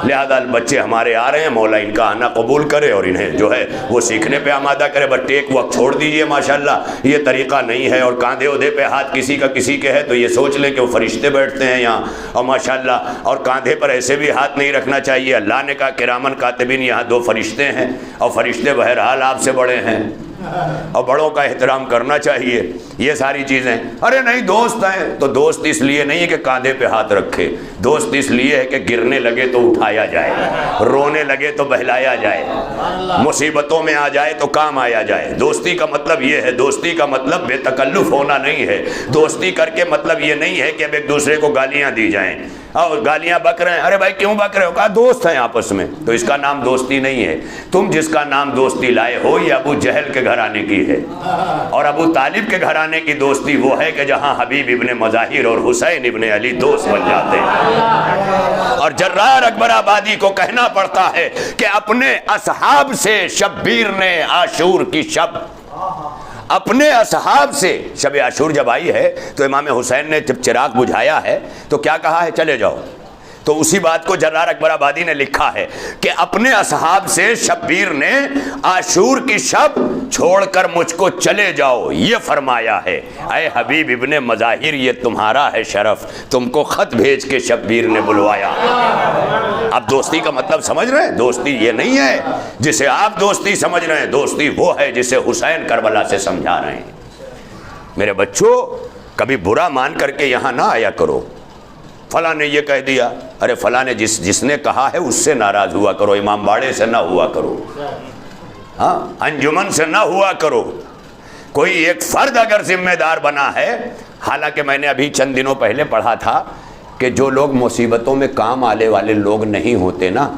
لہذا بچے ہمارے آ رہے ہیں، مولا ان کا آنا قبول کرے اور انہیں جو ہے وہ سیکھنے پہ آمادہ کرے، بٹ ایک وقت چھوڑ دیجئے۔ ماشاءاللہ یہ طریقہ نہیں ہے، اور کاندھے اودھے پہ ہاتھ کسی کا کسی کے ہے تو یہ سوچ لیں کہ وہ فرشتے بیٹھتے ہیں یہاں، اور ماشاءاللہ اور کاندھے پر ایسے بھی ہاتھ نہیں رکھنا چاہیے۔ اللہ نے کہا کرامن کاتبین، یہاں 2 فرشتے ہیں، اور فرشتے بہرحال آپ سے بڑے ہیں، اور بڑوں کا احترام کرنا چاہیے۔ یہ ساری چیزیں، ارے نہیں دوست ہیں تو دوست اس لیے نہیں کہ کاندھے پہ ہاتھ رکھے، دوست اس لیے ہے کہ گرنے لگے تو اٹھایا جائے، رونے لگے تو بہلایا جائے، مصیبتوں میں آ جائے تو کام آیا جائے۔ دوستی کا مطلب یہ ہے، دوستی کا مطلب بے تکلف ہونا نہیں ہے، دوستی کر کے مطلب یہ نہیں ہے کہ اب ایک دوسرے کو گالیاں دی جائیں، اور گالیاں بک رہے ہیں، ارے بھائی کیوں بک رہے ہو؟ کہا دوست ہیں آپس میں، تو اس کا نام دوستی نہیں ہے۔ تم جس کا نام دوستی لائے ہو یہ ابو جہل کے گھرانے کی ہے، اور ابو طالب کے گھرانے کی دوستی وہ ہے کہ جہاں حبیب ابن مظاہر اور حسین ابن علی دوست بن جاتے ہیں۔ اور جرار اکبر آبادی کو کہنا پڑتا ہے کہ اپنے اصحاب سے شبیر نے عاشور کی شب، اپنے اصحاب سے شب عاشور جب آئی ہے تو امام حسین نے جب چراغ بجھایا ہے تو کیا کہا ہے؟ چلے جاؤ تو اسی بات کو جرار اکبر آبادی نے لکھا ہے کہ اپنے اصحاب سے شبیر نے عاشور کی شب چھوڑ کر مجھ کو چلے جاؤ یہ فرمایا ہے، اے حبیب ابن مظاہر یہ تمہارا ہے شرف، تم کو خط بھیج کے شبیر نے بلوایا۔ اب دوستی کا مطلب سمجھ رہے ہیں؟ دوستی یہ نہیں ہے جسے آپ دوستی سمجھ رہے ہیں، دوستی وہ ہے جسے حسین کربلا سے سمجھا رہے ہیں۔ میرے بچوں کبھی برا مان کر کے یہاں نہ آیا کرو، فلاں نے یہ کہہ دیا، ارے فلاں نے جس نے کہا ہے اس سے ناراض ہوا کرو، امام باڑے سے نہ ہوا کرو، ہاں انجمن سے نہ ہوا کرو۔ کوئی ایک فرد اگر ذمہ دار بنا ہے، حالانکہ میں نے ابھی چند دنوں پہلے پڑھا تھا کہ جو لوگ مصیبتوں میں کام آنے والے لوگ نہیں ہوتے نا،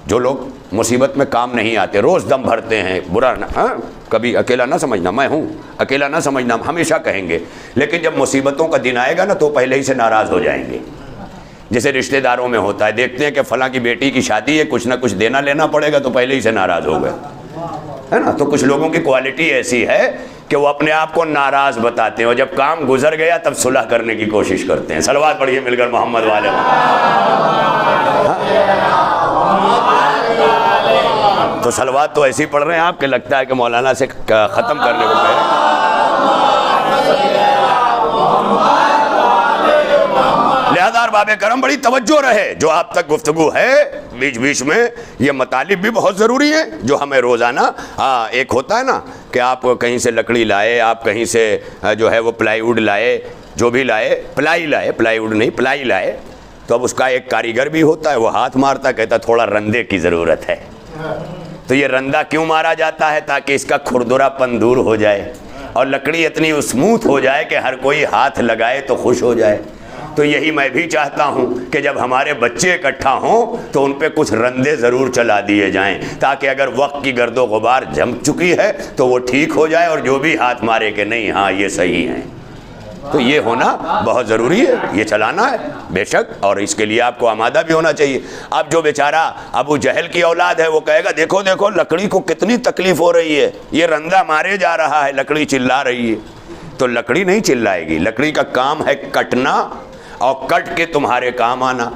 جو لوگ مصیبت میں کام نہیں آتے، روز دم بھرتے ہیں، برا نہ، ہاں کبھی اکیلا نہ سمجھنا، میں ہوں اکیلا نہ سمجھنا، ہمیشہ کہیں گے، لیکن جب مصیبتوں کا دن آئے گا نا تو پہلے ہی سے ناراض ہو جائیں گے۔ جیسے رشتہ داروں میں ہوتا ہے، دیکھتے ہیں کہ فلاں کی بیٹی کی شادی ہے، کچھ نہ کچھ دینا لینا پڑے گا تو پہلے ہی سے ناراض ہو گئے، ہے نا۔ تو کچھ لوگوں کی کوالٹی ایسی ہے کہ وہ اپنے آپ کو ناراض بتاتے ہیں، اور جب کام گزر گیا تب صلح کرنے کی کوشش کرتے ہیں۔ صلوات پڑھیے مل کر محمد والے۔ تو صلوات تو ایسی پڑھ رہے ہیں آپ کہ لگتا ہے کہ مولانا سے ختم کرنے کو کہہ رہے ہیں۔ لہذا باب کرم بڑی توجہ رہے، جو آپ تک گفتگو ہے بیچ بیچ میں یہ مطالب بھی بہت ضروری ہیں جو ہمیں روزانہ، ایک ہوتا ہے نا کہ آپ کہیں سے لکڑی لائے، آپ کہیں سے جو ہے وہ پلائی ووڈ لائے، جو بھی لائے، پلائی ووڈ نہیں پلائی لائے، تو اب اس کا ایک کاریگر بھی ہوتا ہے، وہ ہاتھ مارتا، کہتا تھوڑا رندے کی ضرورت ہے۔ تو یہ رندہ کیوں مارا جاتا ہے؟ تاکہ اس کا کھردرا پن دور ہو جائے اور لکڑی اتنی اسموتھ ہو جائے کہ ہر کوئی ہاتھ لگائے تو خوش ہو جائے۔ تو یہی میں بھی چاہتا ہوں کہ جب ہمارے بچے اکٹھا ہوں تو ان پہ کچھ رندے ضرور چلا دیے جائیں، تاکہ اگر وقت کی گرد و غبار جم چکی ہے تو وہ ٹھیک ہو جائے، اور جو بھی ہاتھ مارے کہ نہیں ہاں یہ صحیح ہیں۔ تو یہ ہونا بہت ضروری ہے، یہ چلانا ہے بے شک، اور اس کے لیے آپ کو آمادہ بھی ہونا چاہیے۔ اب جو بیچارہ ابو جہل کی اولاد ہے وہ کہے گا دیکھو دیکھو لکڑی کو کتنی تکلیف ہو رہی ہے، یہ رندہ مارے جا رہا ہے، لکڑی چلا رہی ہے۔ تو لکڑی نہیں چلائے گی، لکڑی کا کام ہے کٹنا اور کٹ کے تمہارے کام آنا۔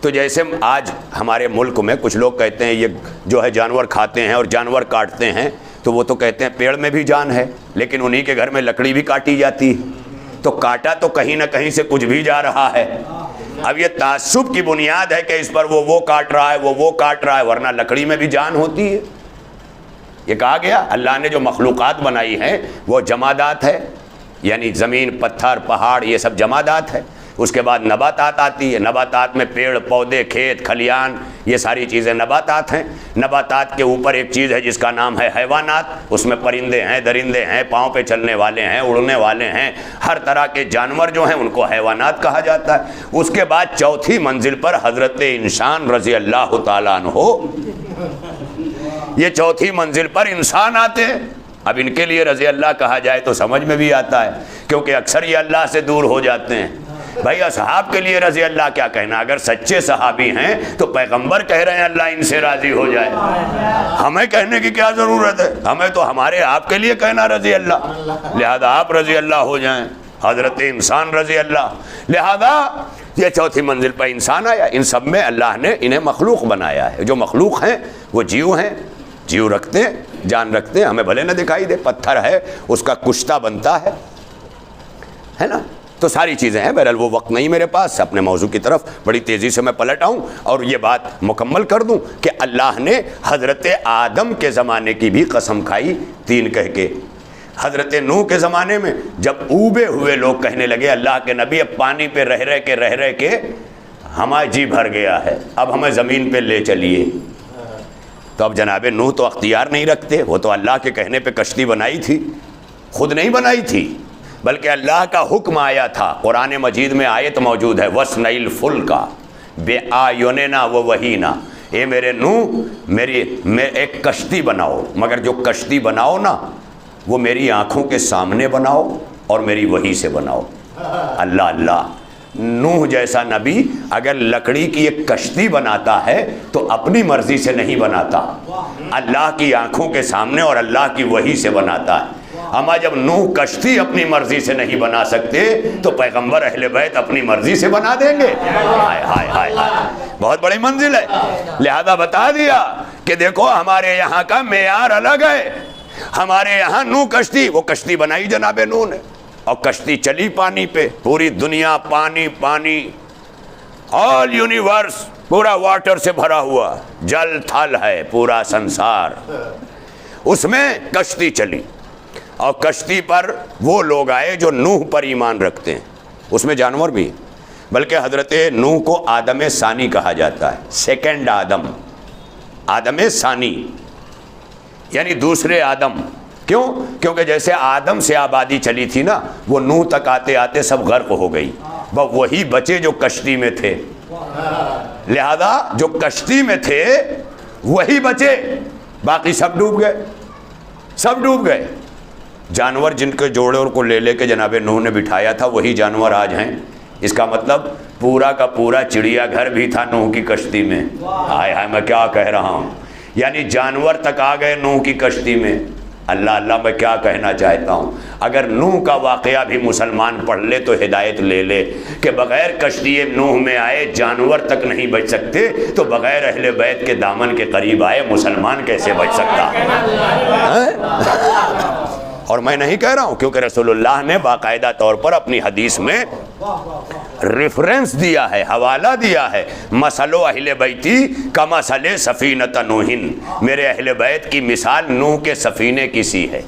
تو جیسے آج ہمارے ملک میں کچھ لوگ کہتے ہیں یہ جو ہے جانور کھاتے ہیں اور جانور کاٹتے ہیں، تو وہ تو کہتے ہیں پیڑ میں بھی جان ہے، لیکن انہی کے گھر میں لکڑی بھی کاٹی جاتی ہے، تو کاٹا تو کہیں نہ کہیں سے کچھ بھی جا رہا ہے۔ اب یہ تعصب کی بنیاد ہے کہ اس پر وہ کاٹ رہا ہے، وہ کاٹ رہا ہے، ورنہ لکڑی میں بھی جان ہوتی ہے۔ یہ کہا گیا اللہ نے جو مخلوقات بنائی ہیں وہ جمادات ہے، یعنی زمین، پتھر، پہاڑ، یہ سب جمادات ہے۔ اس کے بعد نباتات آتی ہے، نباتات میں پیڑ پودے، کھیت کھلیان، یہ ساری چیزیں نباتات ہیں۔ نباتات کے اوپر ایک چیز ہے جس کا نام ہے حیوانات، اس میں پرندے ہیں، درندے ہیں، پاؤں پہ چلنے والے ہیں، اڑنے والے ہیں، ہر طرح کے جانور جو ہیں ان کو حیوانات کہا جاتا ہے۔ اس کے بعد چوتھی منزل پر حضرت انسان رضی اللہ تعالیٰ عنہ، یہ چوتھی منزل پر انسان آتے ہیں۔ اب ان کے لیے رضی اللہ کہا جائے تو سمجھ میں بھی آتا ہے، کیونکہ اکثر یہ اللہ سے دور ہو جاتے ہیں۔ بھائی اصحاب کے لیے رضی اللہ کیا کہنا، اگر سچے صحابی ہیں تو پیغمبر کہہ رہے ہیں اللہ ان سے راضی ہو جائے، ہمیں کہنے کی کیا ضرورت ہے؟ ہمیں تو ہمارے آپ کے لیے کہنا رضی اللہ، لہذا آپ رضی اللہ ہو جائیں، حضرت انسان رضی اللہ۔ لہذا یہ چوتھی منزل پر انسان آیا، ان سب میں اللہ نے انہیں مخلوق بنایا ہے۔ جو مخلوق ہیں وہ جیو ہیں، جیو رکھتے ہیں، جان رکھتے ہیں، ہمیں بھلے نہ دکھائی دے، پتھر ہے اس کا کشتہ بنتا ہے نا، تو ساری چیزیں ہیں۔ بہرحال وہ وقت نہیں میرے پاس، اپنے موضوع کی طرف بڑی تیزی سے میں پلٹ آؤں اور یہ بات مکمل کر دوں کہ اللہ نے حضرت آدم کے زمانے کی بھی قسم کھائی 3 کہہ کے۔ حضرت نوح کے زمانے میں جب اوبے ہوئے لوگ کہنے لگے اللہ کے نبی اب پانی پہ رہ کے ہمارا جی بھر گیا ہے، اب ہمیں زمین پہ لے چلیے، تو اب جناب نوح تو اختیار نہیں رکھتے، وہ تو اللہ کے کہنے پہ کشتی بنائی تھی، خود نہیں بنائی تھی، بلکہ اللہ کا حکم آیا تھا۔ قرآن مجید میں آیت موجود ہے وَاسْنَعِ الْفُلْكَ بِأَعْيُنِنَا وَوَحِينَا، اے میرے نوح میں ایک کشتی بناؤ، مگر جو کشتی بناؤ نا وہ میری آنکھوں کے سامنے بناؤ اور میری وحی سے بناؤ۔ اللہ اللہ، نوح جیسا نبی اگر لکڑی کی ایک کشتی بناتا ہے تو اپنی مرضی سے نہیں بناتا، اللہ کی آنکھوں کے سامنے اور اللہ کی وحی سے بناتا ہے۔ اما جب نوح کشتی اپنی مرضی سے نہیں بنا سکتے تو پیغمبر اہل بیت اپنی مرضی سے بنا دیں گے؟ ہائے ہائے ہائے ہائے، بہت بڑی منزل ہے۔ لہذا بتا دیا کہ دیکھو ہمارے یہاں کا معیار الگ ہے، ہمارے یہاں نوح کشتی، وہ کشتی بنائی جناب نوح نے اور کشتی چلی پانی پہ، پوری دنیا پانی پانی، آل یونیورس پورا واٹر سے بھرا ہوا، جل تھل ہے پورا سنسار، اس میں کشتی چلی اور کشتی پر وہ لوگ آئے جو نوح پر ایمان رکھتے ہیں، اس میں جانور بھی، بلکہ حضرت نوح کو آدم ثانی کہا جاتا ہے، سیکنڈ آدم، آدم ثانی یعنی دوسرے آدم۔ کیوں؟ کیونکہ جیسے آدم سے آبادی چلی تھی نا، وہ نوح تک آتے آتے سب غرق ہو گئی، بس وہی بچے جو کشتی میں تھے، لہذا جو کشتی میں تھے وہی بچے، باقی سب ڈوب گئے، سب ڈوب گئے۔ جانور جن کے جوڑوں کو لے کے جناب نوح نے بٹھایا تھا وہی جانور آج ہیں، اس کا مطلب پورا کا پورا چڑیا گھر بھی تھا نوح کی کشتی میں۔ ہائے ہائے، میں کیا کہہ رہا ہوں، یعنی جانور تک آ گئے نوح کی کشتی میں۔ اللہ اللہ، میں کیا کہنا چاہتا ہوں، اگر نوح کا واقعہ بھی مسلمان پڑھ لے تو ہدایت لے لے کہ بغیر کشتی نوح میں آئے جانور تک نہیں بچ سکتے، تو بغیر اہل بیت کے دامن کے قریب آئے مسلمان کیسے بچ سکتا؟ اور میں نہیں کہہ رہا ہوں، کیونکہ رسول اللہ نے باقاعدہ طور پر اپنی حدیث میں ریفرنس دیا ہے، حوالہ دیا ہے، مثل اہل بیتی کمثل سفینۃ نوح، میرے اہل بیت کی مثال نوح کے سفینے کی سی ہے،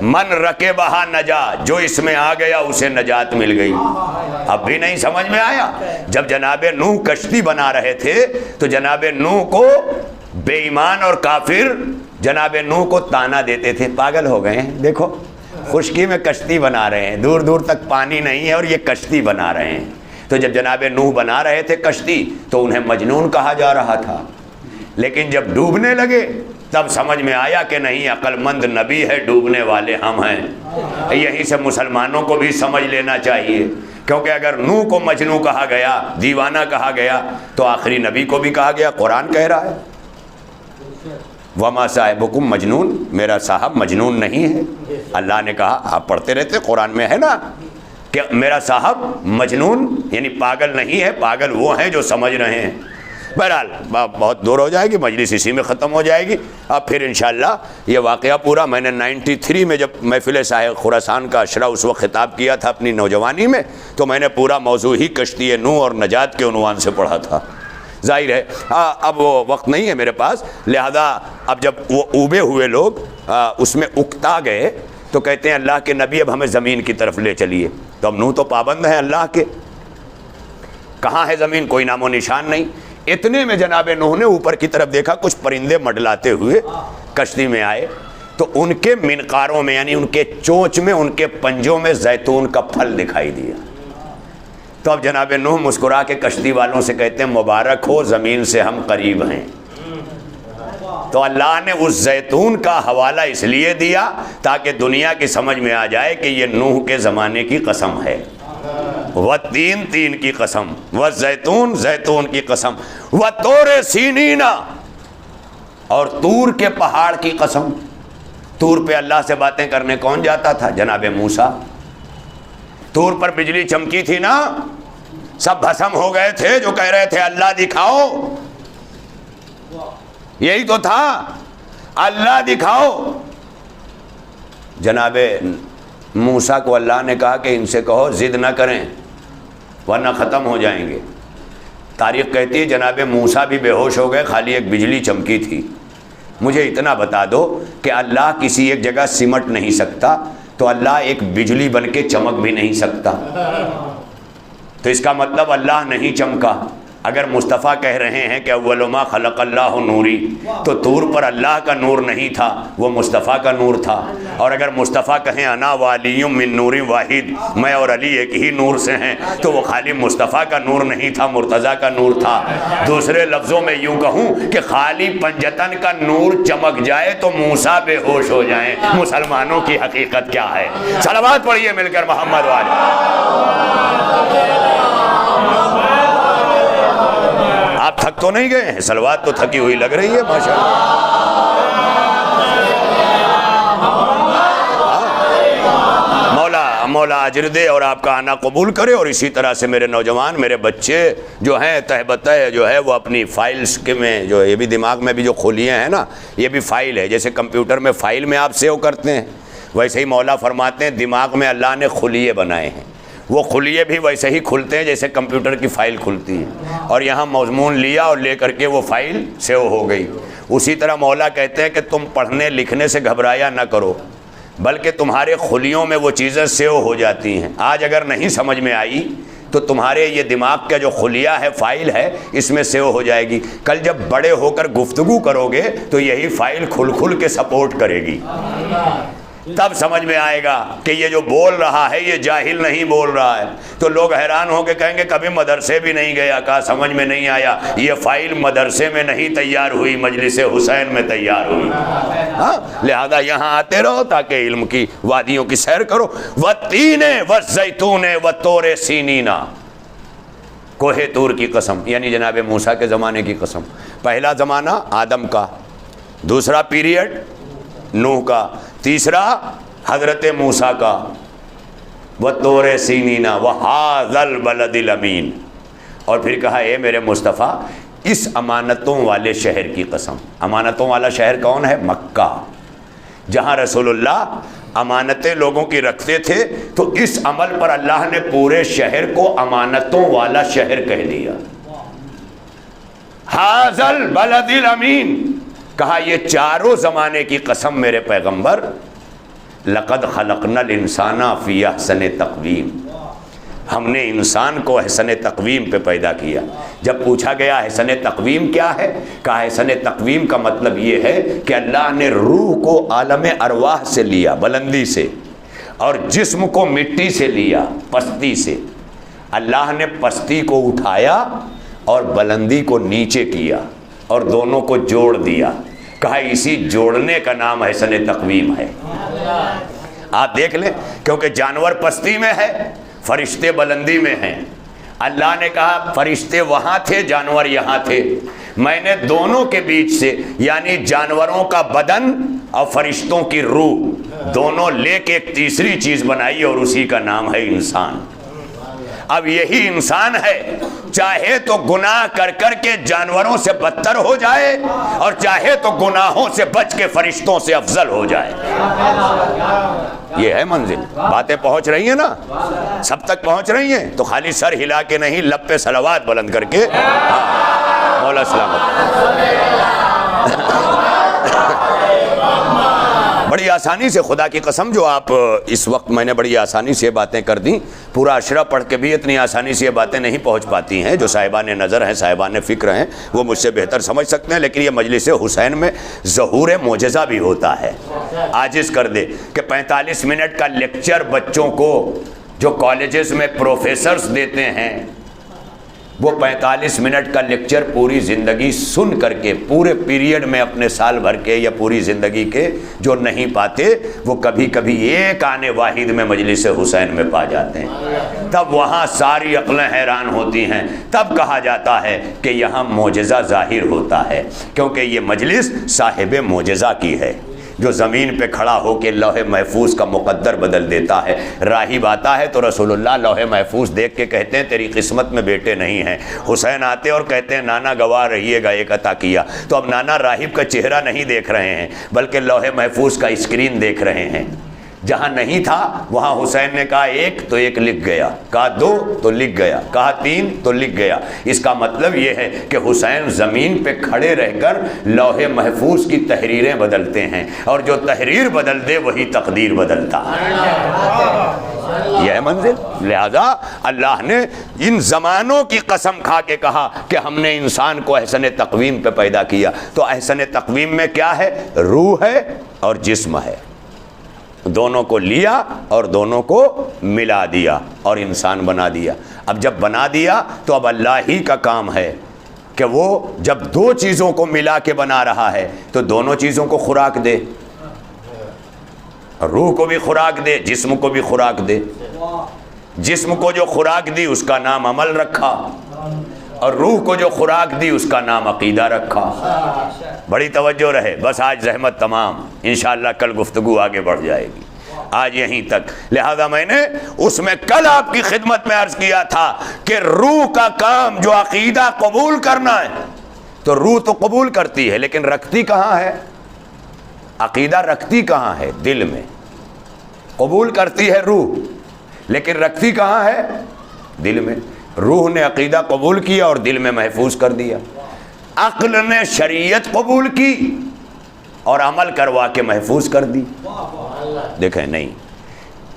من رکبہا نجا، جو اس میں آ گیا اسے نجات مل گئی۔ اب بھی نہیں سمجھ میں آیا؟ جب جناب نوح کشتی بنا رہے تھے تو جناب نوح کو بے ایمان اور کافر جناب نوح کو تانا دیتے تھے، پاگل ہو گئے ہیں، دیکھو خشکی میں کشتی بنا رہے ہیں، دور دور تک پانی نہیں ہے اور یہ کشتی بنا رہے ہیں۔ تو جب جناب نوح بنا رہے تھے کشتی تو انہیں مجنون کہا جا رہا تھا، لیکن جب ڈوبنے لگے تب سمجھ میں آیا کہ نہیں، عقل مند نبی ہے، ڈوبنے والے ہم ہیں۔ یہیں سے مسلمانوں کو بھی سمجھ لینا چاہیے، کیونکہ اگر نوح کو مجنون کہا گیا، دیوانہ کہا گیا، تو آخری نبی کو بھی کہا گیا۔ قرآن کہہ رہا ہے وما صاحبکم مجنون، میرا صاحب مجنون نہیں ہے۔ اللہ نے کہا، آپ پڑھتے رہتے قرآن میں ہے نا کہ میرا صاحب مجنون یعنی پاگل نہیں ہے، پاگل وہ ہیں جو سمجھ رہے ہیں۔ بہرحال بہت دور ہو جائے گی، مجلس اسی میں ختم ہو جائے گی۔ اب پھر انشاءاللہ یہ واقعہ پورا میں نے 93 میں جب محفل صاحب خراسان کا اشرا اس وقت خطاب کیا تھا اپنی نوجوانی میں، تو میں نے پورا موضوع ہی کشتی نوح اور نجات کے عنوان سے پڑھا تھا۔ ظاہر ہے اب وہ وقت نہیں ہے میرے پاس، لہذا اب جب وہ اوبے ہوئے لوگ اس میں اکتا گئے تو کہتے ہیں اللہ کے نبی اب ہمیں زمین کی طرف لے چلیے۔ تو اب نوح تو پابند ہیں اللہ کے، کہاں ہے زمین؟ کوئی نام و نشان نہیں۔ اتنے میں جناب نوح نے اوپر کی طرف دیکھا، کچھ پرندے منڈلاتے ہوئے کشتی میں آئے، تو ان کے منقاروں میں یعنی ان کے چونچ میں، ان کے پنجوں میں زیتون کا پھل دکھائی دیا۔ تو اب جناب نوح مسکرا کے کشتی والوں سے کہتے ہیں مبارک ہو، زمین سے ہم قریب ہیں۔ تو اللہ نے اس زیتون کا حوالہ اس لیے دیا تاکہ دنیا کی سمجھ میں آ جائے کہ یہ نوح کے زمانے کی قسم ہے۔ والتین، تین کی قسم، والزیتون، زیتون کی قسم، وطور سینین، اور طور کے پہاڑ کی قسم۔ طور پہ اللہ سے باتیں کرنے کون جاتا تھا؟ جناب موسیٰ۔ طور پر بجلی چمکی تھی نا، سب بھسم ہو گئے تھے جو کہہ رہے تھے اللہ دکھاؤ، یہی تو تھا، اللہ دکھاؤ۔ جناب موسیٰ کو اللہ نے کہا کہ ان سے کہو ضد نہ کریں ورنہ ختم ہو جائیں گے۔ تاریخ کہتی ہے جناب موسیٰ بھی بے ہوش ہو گئے، خالی ایک بجلی چمکی تھی۔ مجھے اتنا بتا دو کہ اللہ کسی ایک جگہ سمٹ نہیں سکتا تو اللہ ایک بجلی بن کے چمک بھی نہیں سکتا، تو اس کا مطلب اللہ نہیں چمکا۔ اگر مصطفیٰ کہہ رہے ہیں کہ اول ما خلق اللہ نوری، تو طور پر اللہ کا نور نہیں تھا، وہ مصطفیٰ کا نور تھا۔ اور اگر مصطفیٰ کہیں انا ولی من نور واحد، میں اور علی ایک ہی نور سے ہیں، تو وہ خالی مصطفیٰ کا نور نہیں تھا، مرتضیٰ کا نور تھا۔ دوسرے لفظوں میں یوں کہوں کہ خالی پنجتن کا نور چمک جائے تو موسیٰ بے ہوش ہو جائیں۔ مسلمانوں کی حقیقت کیا ہے؟ صلوات پڑھیے مل کر محمد والے۔ آپ تھک تو نہیں گئے ہیں؟ صلوات تو تھکی ہوئی لگ رہی ہے ماشاءاللہ۔ مولا اجر دے اور آپ کا آنا قبول کرے، اور اسی طرح سے میرے نوجوان، میرے بچے جو ہیں تہ بتہ جو ہے وہ اپنی فائلز کے میں جو یہ بھی دماغ میں بھی جو خلیے ہیں نا، یہ بھی فائل ہے، جیسے کمپیوٹر میں فائل میں آپ سیو کرتے ہیں، ویسے ہی مولا فرماتے ہیں دماغ میں اللہ نے خلیے بنائے ہیں، وہ خلیے بھی ویسے ہی کھلتے ہیں جیسے کمپیوٹر کی فائل کھلتی ہے، اور یہاں مضمون لیا اور لے کر کے وہ فائل سیو ہو گئی۔ اسی طرح مولا کہتے ہیں کہ تم پڑھنے لکھنے سے گھبرایا نہ کرو، بلکہ تمہارے خلیوں میں وہ چیزیں سیو ہو جاتی ہیں۔ آج اگر نہیں سمجھ میں آئی تو تمہارے یہ دماغ کا جو خلیہ ہے، فائل ہے، اس میں سیو ہو جائے گی۔ کل جب بڑے ہو کر گفتگو کرو گے تو یہی فائل کھل کھل کے سپورٹ کرے گی، تب سمجھ میں آئے گا کہ یہ جو بول رہا ہے یہ جاہل نہیں بول رہا ہے۔ تو لوگ حیران ہو کے کہیں گے کبھی مدرسے بھی نہیں گیا، کہا سمجھ میں نہیں آیا، یہ فائل مدرسے میں نہیں تیار ہوئی، مجلس حسین میں تیار ہوئی۔ ہاں، لہذا یہاں آتے رہو تاکہ علم کی وادیوں کی سیر کرو۔ وَالتِّینِ وَالزَّیتُونِ وَالطُّورِ سِینِینَ، کوہ طور کی قسم، یعنی جناب موسیٰ کے زمانے کی قسم۔ پہلا زمانہ آدم کا، دوسرا پیریڈ نوح کا، تیسرا حضرت موسیٰ کا۔ وَالطُّورِ سِینِینَ وَهَٰذَا الْبَلَدِ الْأَمِینِ، اور پھر کہا اے میرے مصطفیٰ اس امانتوں والے شہر کی قسم۔ امانتوں والا شہر کون ہے؟ مکہ، جہاں رسول اللہ امانتیں لوگوں کی رکھتے تھے، تو اس عمل پر اللہ نے پورے شہر کو امانتوں والا شہر کہہ دیا۔ ہَٰذَا الْبَلَدِ الْأَمِینِ، کہا یہ چاروں زمانے کی قسم میرے پیغمبر، لَقَدْ خَلَقْنَا الْإِنسَانَ فِي أَحْسَنِ تَقْوِيمٍ، ہم نے انسان کو احسن تقویم پہ پیدا کیا۔ جب پوچھا گیا احسن تقویم کیا ہے، کہا احسن تقویم کا مطلب یہ ہے کہ اللہ نے روح کو عالم ارواح سے لیا، بلندی سے، اور جسم کو مٹی سے لیا، پستی سے۔ اللہ نے پستی کو اٹھایا اور بلندی کو نیچے کیا اور دونوں کو جوڑ دیا، کہا اسی جوڑنے کا نام احسن تقویم ہے۔ آپ دیکھ لیں، کیونکہ جانور پستی میں ہے، فرشتے بلندی میں ہیں۔ اللہ نے کہا فرشتے وہاں تھے، جانور یہاں تھے، میں نے دونوں کے بیچ سے، یعنی جانوروں کا بدن اور فرشتوں کی روح، دونوں لے کے ایک تیسری چیز بنائی، اور اسی کا نام ہے انسان۔ اب یہی انسان ہے، چاہے تو گناہ کر کر کے جانوروں سے بدتر ہو جائے، اور چاہے تو گناہوں سے بچ کے فرشتوں سے افضل ہو جائے۔ یہ ہے منزل۔ باتیں پہنچ رہی ہیں نا، سب تک پہنچ رہی ہیں؟ تو خالی سر ہلا کے نہیں، لب پہ صلوات بلند کر کے، ہاں، مولا سلامت۔ بڑی آسانی سے، خدا کی قسم، جو آپ اس وقت میں نے بڑی آسانی سے یہ باتیں کر دیں، پورا عشرہ پڑھ کے بھی اتنی آسانی سے یہ باتیں نہیں پہنچ پاتی ہیں۔ جو صاحبان نظر ہیں، صاحبان فکر ہیں، وہ مجھ سے بہتر سمجھ سکتے ہیں، لیکن یہ مجلس حسین میں ظہور معجزہ بھی ہوتا ہے۔ عاجز کر دے کہ 45 منٹ کا لیکچر بچوں کو جو کالجز میں پروفیسرز دیتے ہیں، وہ 45 منٹ کا لیکچر پوری زندگی سن کر کے، پورے پیریڈ میں اپنے سال بھر کے یا پوری زندگی کے جو نہیں پاتے، وہ کبھی کبھی ایک آنے واحد میں مجلس حسین میں پا جاتے ہیں۔ تب وہاں ساری عقلیں حیران ہوتی ہیں، تب کہا جاتا ہے کہ یہاں معجزہ ظاہر ہوتا ہے، کیونکہ یہ مجلس صاحب معجزہ کی ہے، جو زمین پہ کھڑا ہو کے لوح محفوظ کا مقدر بدل دیتا ہے۔ راہب آتا ہے تو رسول اللہ لوح محفوظ دیکھ کے کہتے ہیں تیری قسمت میں بیٹے نہیں ہیں۔ حسین آتے اور کہتے ہیں نانا گواہ رہیے گا، ایک عطا کیا۔ تو اب نانا راہب کا چہرہ نہیں دیکھ رہے ہیں، بلکہ لوح محفوظ کا اسکرین دیکھ رہے ہیں۔ جہاں نہیں تھا وہاں حسین نے کہا 1 تو 1 لکھ گیا، کہا 2 تو لکھ گیا، کہا 3 تو لکھ گیا۔ اس کا مطلب یہ ہے کہ حسین زمین پہ کھڑے رہ کر لوح محفوظ کی تحریریں بدلتے ہیں، اور جو تحریر بدل دے وہی تقدیر بدلتا ہے۔ یہ ہے منزل۔ لہذا اللہ نے ان زمانوں کی قسم کھا کے کہا کہ ہم نے انسان کو احسن تقویم پہ پیدا کیا۔ تو احسن تقویم میں کیا ہے؟ روح ہے اور جسم ہے، دونوں کو لیا اور دونوں کو ملا دیا اور انسان بنا دیا۔ اب جب بنا دیا تو اب اللہ ہی کا کام ہے کہ وہ جب 2 چیزوں کو ملا کے بنا رہا ہے تو دونوں چیزوں کو خوراک دے، روح کو بھی خوراک دے، جسم کو بھی خوراک دے۔ جسم کو جو خوراک دی اس کا نام عمل رکھا، اور روح کو جو خوراک دی اس کا نام عقیدہ رکھا۔ بڑی توجہ رہے، بس آج زحمت تمام، انشاءاللہ کل گفتگو آگے بڑھ جائے گی۔ آج یہیں تک. لہذا میں نے اس میں کل آپ کی خدمت میں عرض کیا تھا کہ روح کا کام جو عقیدہ قبول کرنا ہے تو روح تو قبول کرتی ہے لیکن رکھتی کہاں ہے؟ عقیدہ رکھتی کہاں ہے؟ دل میں. قبول کرتی ہے روح لیکن رکھتی کہاں ہے؟ دل میں. روح نے عقیدہ قبول کیا اور دل میں محفوظ کر دیا. عقل نے شریعت قبول کی اور عمل کروا کے محفوظ کر دی. دیکھیں نہیں،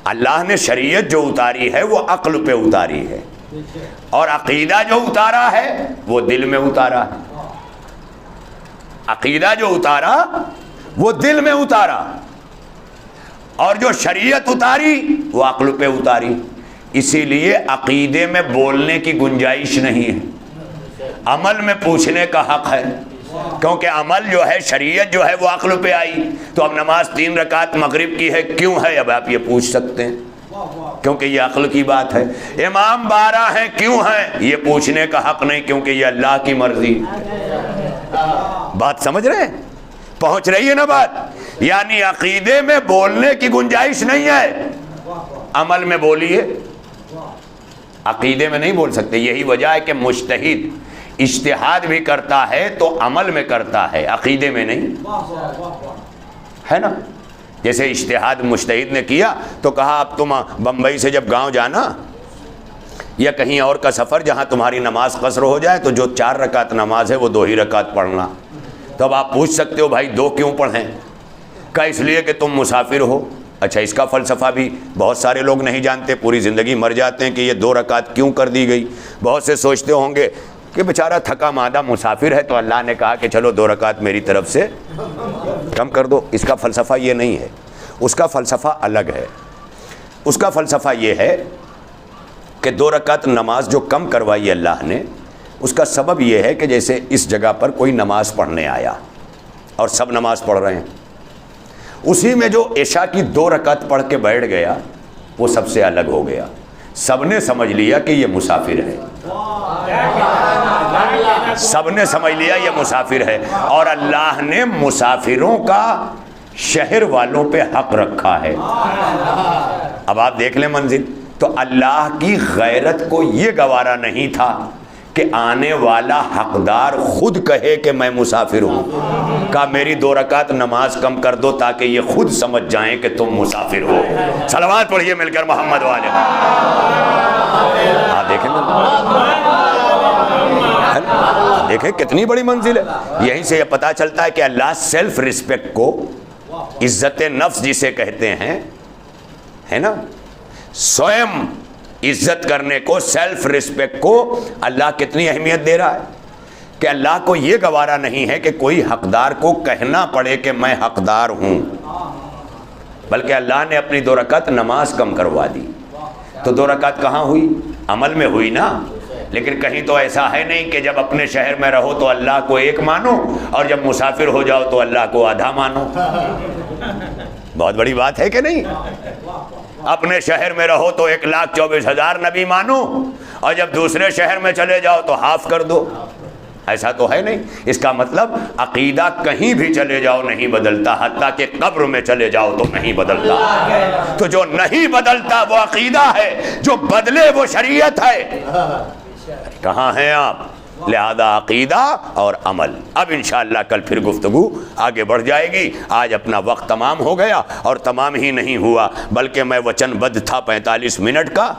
اللہ نے شریعت جو اتاری ہے وہ عقل پہ اتاری ہے اور عقیدہ جو اتارا ہے وہ دل میں اتارا ہے. عقیدہ جو اتارا وہ دل میں اتارا اور جو شریعت اتاری وہ عقل پہ اتاری. اسی لیے عقیدے میں بولنے کی گنجائش نہیں ہے، عمل میں پوچھنے کا حق ہے، کیونکہ عمل جو ہے، شریعت جو ہے وہ عقل پہ آئی. تو اب نماز 3 رکعت مغرب کی ہے، کیوں ہے؟ اب آپ یہ پوچھ سکتے ہیں کیونکہ یہ عقل کی بات ہے. امام 12 ہیں، کیوں ہیں؟ یہ پوچھنے کا حق نہیں کیونکہ یہ اللہ کی مرضی. بات سمجھ رہے ہیں؟ پہنچ رہی ہے نا بات؟ یعنی عقیدے میں بولنے کی گنجائش نہیں ہے، عمل میں بولیے. عقیدے میں نہیں بول سکتے. یہی وجہ ہے کہ مجتہد اجتہاد بھی کرتا ہے تو عمل میں کرتا ہے، عقیدے میں نہیں، ہے نا؟ جیسے اجتہاد مجتہد نے کیا تو کہا اب تم بمبئی سے جب گاؤں جانا یا کہیں اور کا سفر جہاں تمہاری نماز قصر ہو جائے تو جو 4 رکعت نماز ہے وہ 2 ہی رکعت پڑھنا. تو اب آپ پوچھ سکتے ہو بھائی 2 کیوں پڑھیں؟ کہ اس لیے کہ تم مسافر ہو. اچھا، اس کا فلسفہ بھی بہت سارے لوگ نہیں جانتے، پوری زندگی مر جاتے ہیں کہ یہ 2 رکعت کیوں کر دی گئی. بہت سے سوچتے ہوں گے کہ بیچارہ تھکا مادہ مسافر ہے تو اللہ نے کہا کہ چلو 2 رکعت میری طرف سے کم کر دو. اس کا فلسفہ یہ نہیں ہے، اس کا فلسفہ الگ ہے. اس کا فلسفہ یہ ہے کہ 2 رکعت نماز جو کم کروائی اللہ نے، اس کا سبب یہ ہے کہ جیسے اس جگہ پر کوئی نماز پڑھنے آیا اور سب نماز پڑھ رہے ہیں، اسی میں جو عشاء کی 2 رکعت پڑھ کے بیٹھ گیا وہ سب سے الگ ہو گیا. سب نے سمجھ لیا کہ یہ مسافر ہے، سب نے سمجھ لیا یہ مسافر ہے. اور اللہ نے مسافروں کا شہر والوں پہ حق رکھا ہے. اب آپ دیکھ لیں منزل. تو اللہ کی غیرت کو یہ گوارا نہیں تھا کہ آنے والا حقدار خود کہے کہ میں مسافر ہوں. کہا میری 2 رکعت نماز کم کر دو تاکہ یہ خود سمجھ جائیں کہ تم مسافر ہو. صلوات پڑھیے مل کر محمد والے. آپ دیکھیں دیکھیں کتنی بڑی منزل ہے. یہیں سے یہ پتا چلتا ہے کہ اللہ سیلف ریسپیکٹ کو، عزت نفس جسے کہتے ہیں، ہے نا، سوئم عزت کرنے کو، سیلف ریسپیکٹ کو اللہ کتنی اہمیت دے رہا ہے کہ اللہ کو یہ گوارا نہیں ہے کہ کوئی حقدار کو کہنا پڑے کہ میں حقدار ہوں، بلکہ اللہ نے اپنی 2 رکعت نماز کم کروا دی. تو 2 رکعت کہاں ہوئی؟ عمل میں ہوئی نا. لیکن کہیں تو ایسا ہے نہیں کہ جب اپنے شہر میں رہو تو اللہ کو ایک مانو اور جب مسافر ہو جاؤ تو اللہ کو آدھا مانو. بہت بڑی بات ہے کہ نہیں؟ اپنے شہر میں رہو تو 1,24,000 نبی مانو اور جب دوسرے شہر میں چلے جاؤ تو ہاف کر دو. ایسا تو ہے نہیں. اس کا مطلب عقیدہ کہیں بھی چلے جاؤ نہیں بدلتا، حتیٰ کہ قبر میں چلے جاؤ تو نہیں بدلتا. تو جو نہیں بدلتا وہ عقیدہ ہے، جو بدلے وہ شریعت ہے. کہاں ہیں آپ؟ لہذا عقیدہ اور عمل. اب انشاءاللہ کل پھر گفتگو آگے بڑھ جائے گی. آج اپنا وقت تمام ہو گیا اور تمام ہی نہیں ہوا بلکہ میں وچن بدھ تھا 45 منٹ کا،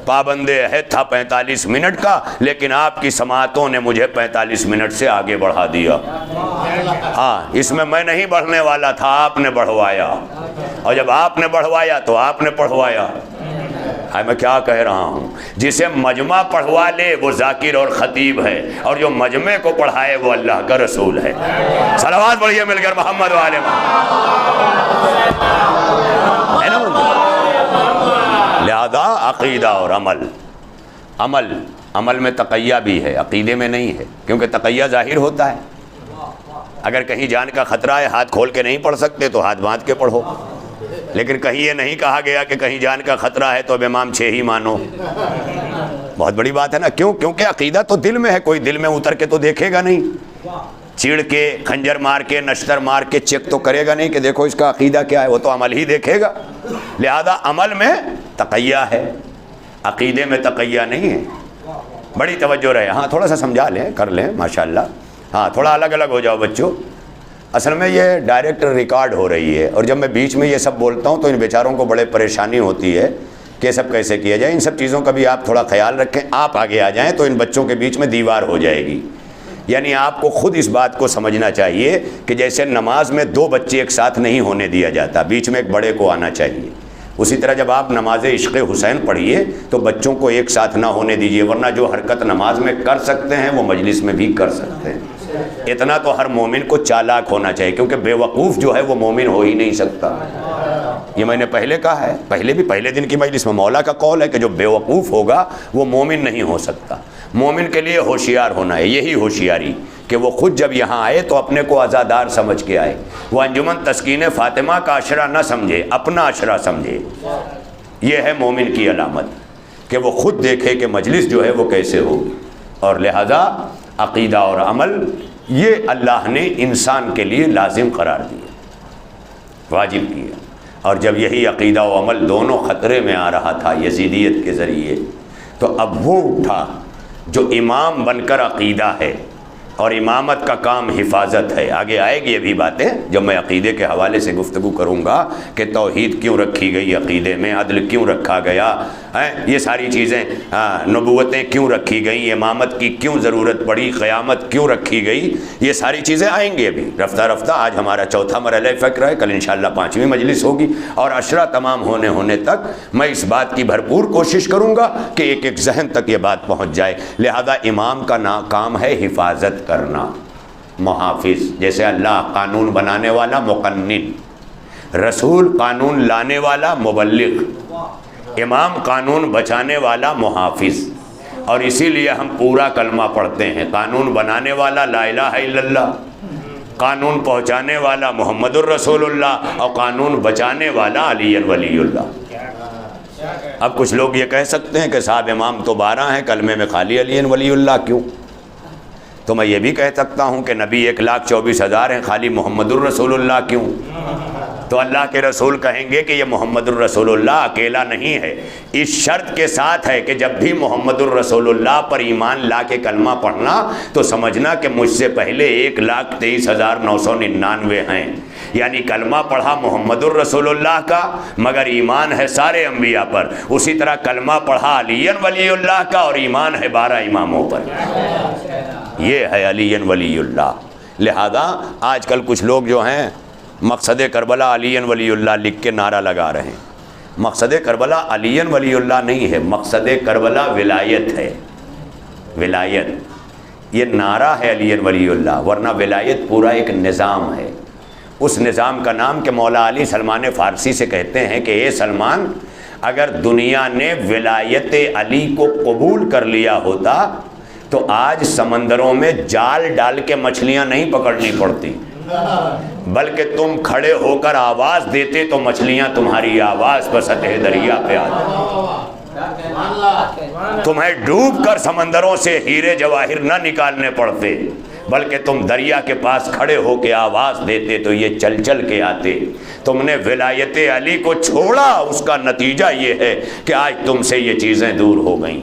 پابند عہد تھا 45 منٹ کا، لیکن آپ کی سماعتوں نے مجھے 45 منٹ سے آگے بڑھا دیا. ہاں، اس میں نہیں بڑھنے والا تھا، آپ نے بڑھوایا، اور جب آپ نے بڑھوایا تو آپ نے پڑھوایا. میں کیا کہہ رہا ہوں؟ جسے مجمع پڑھوا لے وہ ذاکر اور خطیب ہے، اور جو مجمع کو پڑھائے وہ اللہ کا رسول ہے. صلوات پڑھیے مل کر محمد والے. لہذا عقیدہ اور عمل میں تقیہ بھی ہے، عقیدے میں نہیں ہے، کیونکہ تقیہ ظاہر ہوتا ہے. اگر کہیں جان کا خطرہ ہے، ہاتھ کھول کے نہیں پڑھ سکتے تو ہاتھ باندھ کے پڑھو. لیکن کہیں یہ نہیں کہا گیا کہ کہیں جان کا خطرہ ہے تو اب امام 6 ہی مانو. بہت بڑی بات ہے نا. کیوں؟ کیونکہ عقیدہ تو دل میں ہے. کوئی دل میں اتر کے تو دیکھے گا نہیں، چیڑ کے، خنجر مار کے، نشتر مار کے چیک تو کرے گا نہیں کہ دیکھو اس کا عقیدہ کیا ہے. وہ تو عمل ہی دیکھے گا. لہذا عمل میں تقیہ ہے، عقیدے میں تقیہ نہیں ہے۔ بڑی توجہ رہے، ہاں تھوڑا سا سمجھا لیں، کر لیں ماشاءاللہ، ہاں تھوڑا الگ الگ ہو جاؤ بچوں۔ اصل میں یہ ڈائریکٹ ریکارڈ ہو رہی ہے، اور جب میں بیچ میں یہ سب بولتا ہوں تو ان بیچاروں کو بڑے پریشانی ہوتی ہے کہ یہ سب کیسے کیا جائے۔ ان سب چیزوں کا بھی آپ تھوڑا خیال رکھیں، آپ آگے آ جائیں تو ان بچوں کے بیچ میں دیوار ہو جائے گی۔ یعنی آپ کو خود اس بات کو سمجھنا چاہیے کہ جیسے نماز میں دو بچے ایک ساتھ نہیں ہونے دیا جاتا، بیچ میں ایک بڑے کو آنا چاہیے، اسی طرح جب آپ نماز عشق حسین پڑھیے تو بچوں کو ایک ساتھ نہ ہونے دیجیے، ورنہ جو حرکت نماز میں کر سکتے ہیں وہ مجلس میں بھی کر سکتے ہیں۔ اتنا تو ہر مومن کو چالاک ہونا چاہیے، کیونکہ بے وقوف جو ہے وہ مومن ہو ہی نہیں سکتا۔ یہ میں نے پہلے کہا ہے، پہلے دن کی مجلس میں مولا کا قول ہے کہ جو بے وقوف ہوگا وہ مومن نہیں ہو سکتا۔ مومن کے لیے ہوشیار ہونا ہے، یہی ہوشیاری کہ وہ خود جب یہاں آئے تو اپنے کو عزادار سمجھ کے آئے، وہ انجمن تسکین فاطمہ کا عشرہ نہ سمجھے، اپنا عشرہ سمجھے۔ یہ ہے مومن کی علامت کہ وہ خود دیکھے کہ مجلس جو ہے وہ کیسے ہوگی۔ اور لہذا عقیدہ اور عمل یہ اللہ نے انسان کے لیے لازم قرار دیا، واجب کیا۔ اور جب یہی عقیدہ و عمل دونوں خطرے میں آ رہا تھا یزیدیت کے ذریعے، تو اب وہ اٹھا جو امام بن کر عقیدہ ہے، اور امامت کا کام حفاظت ہے۔ آگے آئے گی یہ بھی باتیں جب میں عقیدے کے حوالے سے گفتگو کروں گا کہ توحید کیوں رکھی گئی عقیدے میں، عدل کیوں رکھا گیا ہے، یہ ساری چیزیں، نبوتیں کیوں رکھی گئیں، امامت کی کیوں ضرورت پڑی، قیامت کیوں رکھی گئی، یہ ساری چیزیں آئیں گی ابھی رفتہ رفتہ۔ آج ہمارا چوتھا مرحلہ فکر ہے، کل انشاءاللہ 5ویں مجلس ہوگی، اور عشرہ تمام ہونے تک میں اس بات کی بھرپور کوشش کروں گا کہ ایک ایک ذہن تک یہ بات پہنچ جائے۔ لہذا امام کا کام ہے حفاظت کرنا، محافظ۔ جیسے اللہ قانون بنانے والا مقنن، رسول قانون لانے والا مبلغ، امام قانون بچانے والا محافظ۔ اور اسی لیے ہم پورا کلمہ پڑھتے ہیں، قانون بنانے والا لا الہ الا اللہ، قانون پہنچانے والا محمد الرسول اللہ، اور قانون بچانے والا علی ولی اللہ۔ اب کچھ لوگ یہ کہہ سکتے ہیں کہ صاحب امام تو 12 ہیں، کلمے میں خالی علی ولی اللہ کیوں؟ تو میں یہ بھی کہہ سکتا ہوں کہ نبی 1,24,000 ہیں، خالی محمد الرسول اللہ کیوں؟ تو اللہ کے رسول کہیں گے کہ یہ محمد الرسول اللہ اکیلا نہیں ہے، اس شرط کے ساتھ ہے کہ جب بھی محمد الرسول اللہ پر ایمان لا کے کلمہ پڑھنا تو سمجھنا کہ مجھ سے پہلے 1,23,999 ہیں، یعنی کلمہ پڑھا محمد الرسول اللہ کا مگر ایمان ہے سارے انبیاء پر، اسی طرح کلمہ پڑھا علی ولی اللہ کا اور ایمان ہے 12 اماموں پر۔ یہ ہے علی ولی اللہ۔ لہذا آج کل کچھ لوگ جو ہیں مقصد کربلا علی ولی اللہ لکھ کے نعرہ لگا رہے ہیں۔ مقصد کربلا علی ولی اللہ نہیں ہے، مقصد کربلا ولایت ہے، ولایت۔ یہ نعرہ ہے علی ولی اللہ، ورنہ ولایت پورا ایک نظام ہے۔ اس نظام کا نام کہ مولا علی سلمان فارسی سے کہتے ہیں کہ اے سلمان، اگر دنیا نے ولایت علی کو قبول کر لیا ہوتا تو آج سمندروں میں جال ڈال کے مچھلیاں نہیں پکڑنی پڑتی، بلکہ تم کھڑے ہو کر آواز دیتے تو مچھلیاں تمہاری آواز پر سطح دریا پہ آتی، تمہیں ڈوب کر سمندروں سے ہیرے جواہر نہ نکالنے پڑتے، بلکہ تم دریا کے پاس کھڑے ہو کے آواز دیتے تو یہ چل چل کے آتے۔ تم نے ولایت علی کو چھوڑا، اس کا نتیجہ یہ ہے کہ آج تم سے یہ چیزیں دور ہو گئیں۔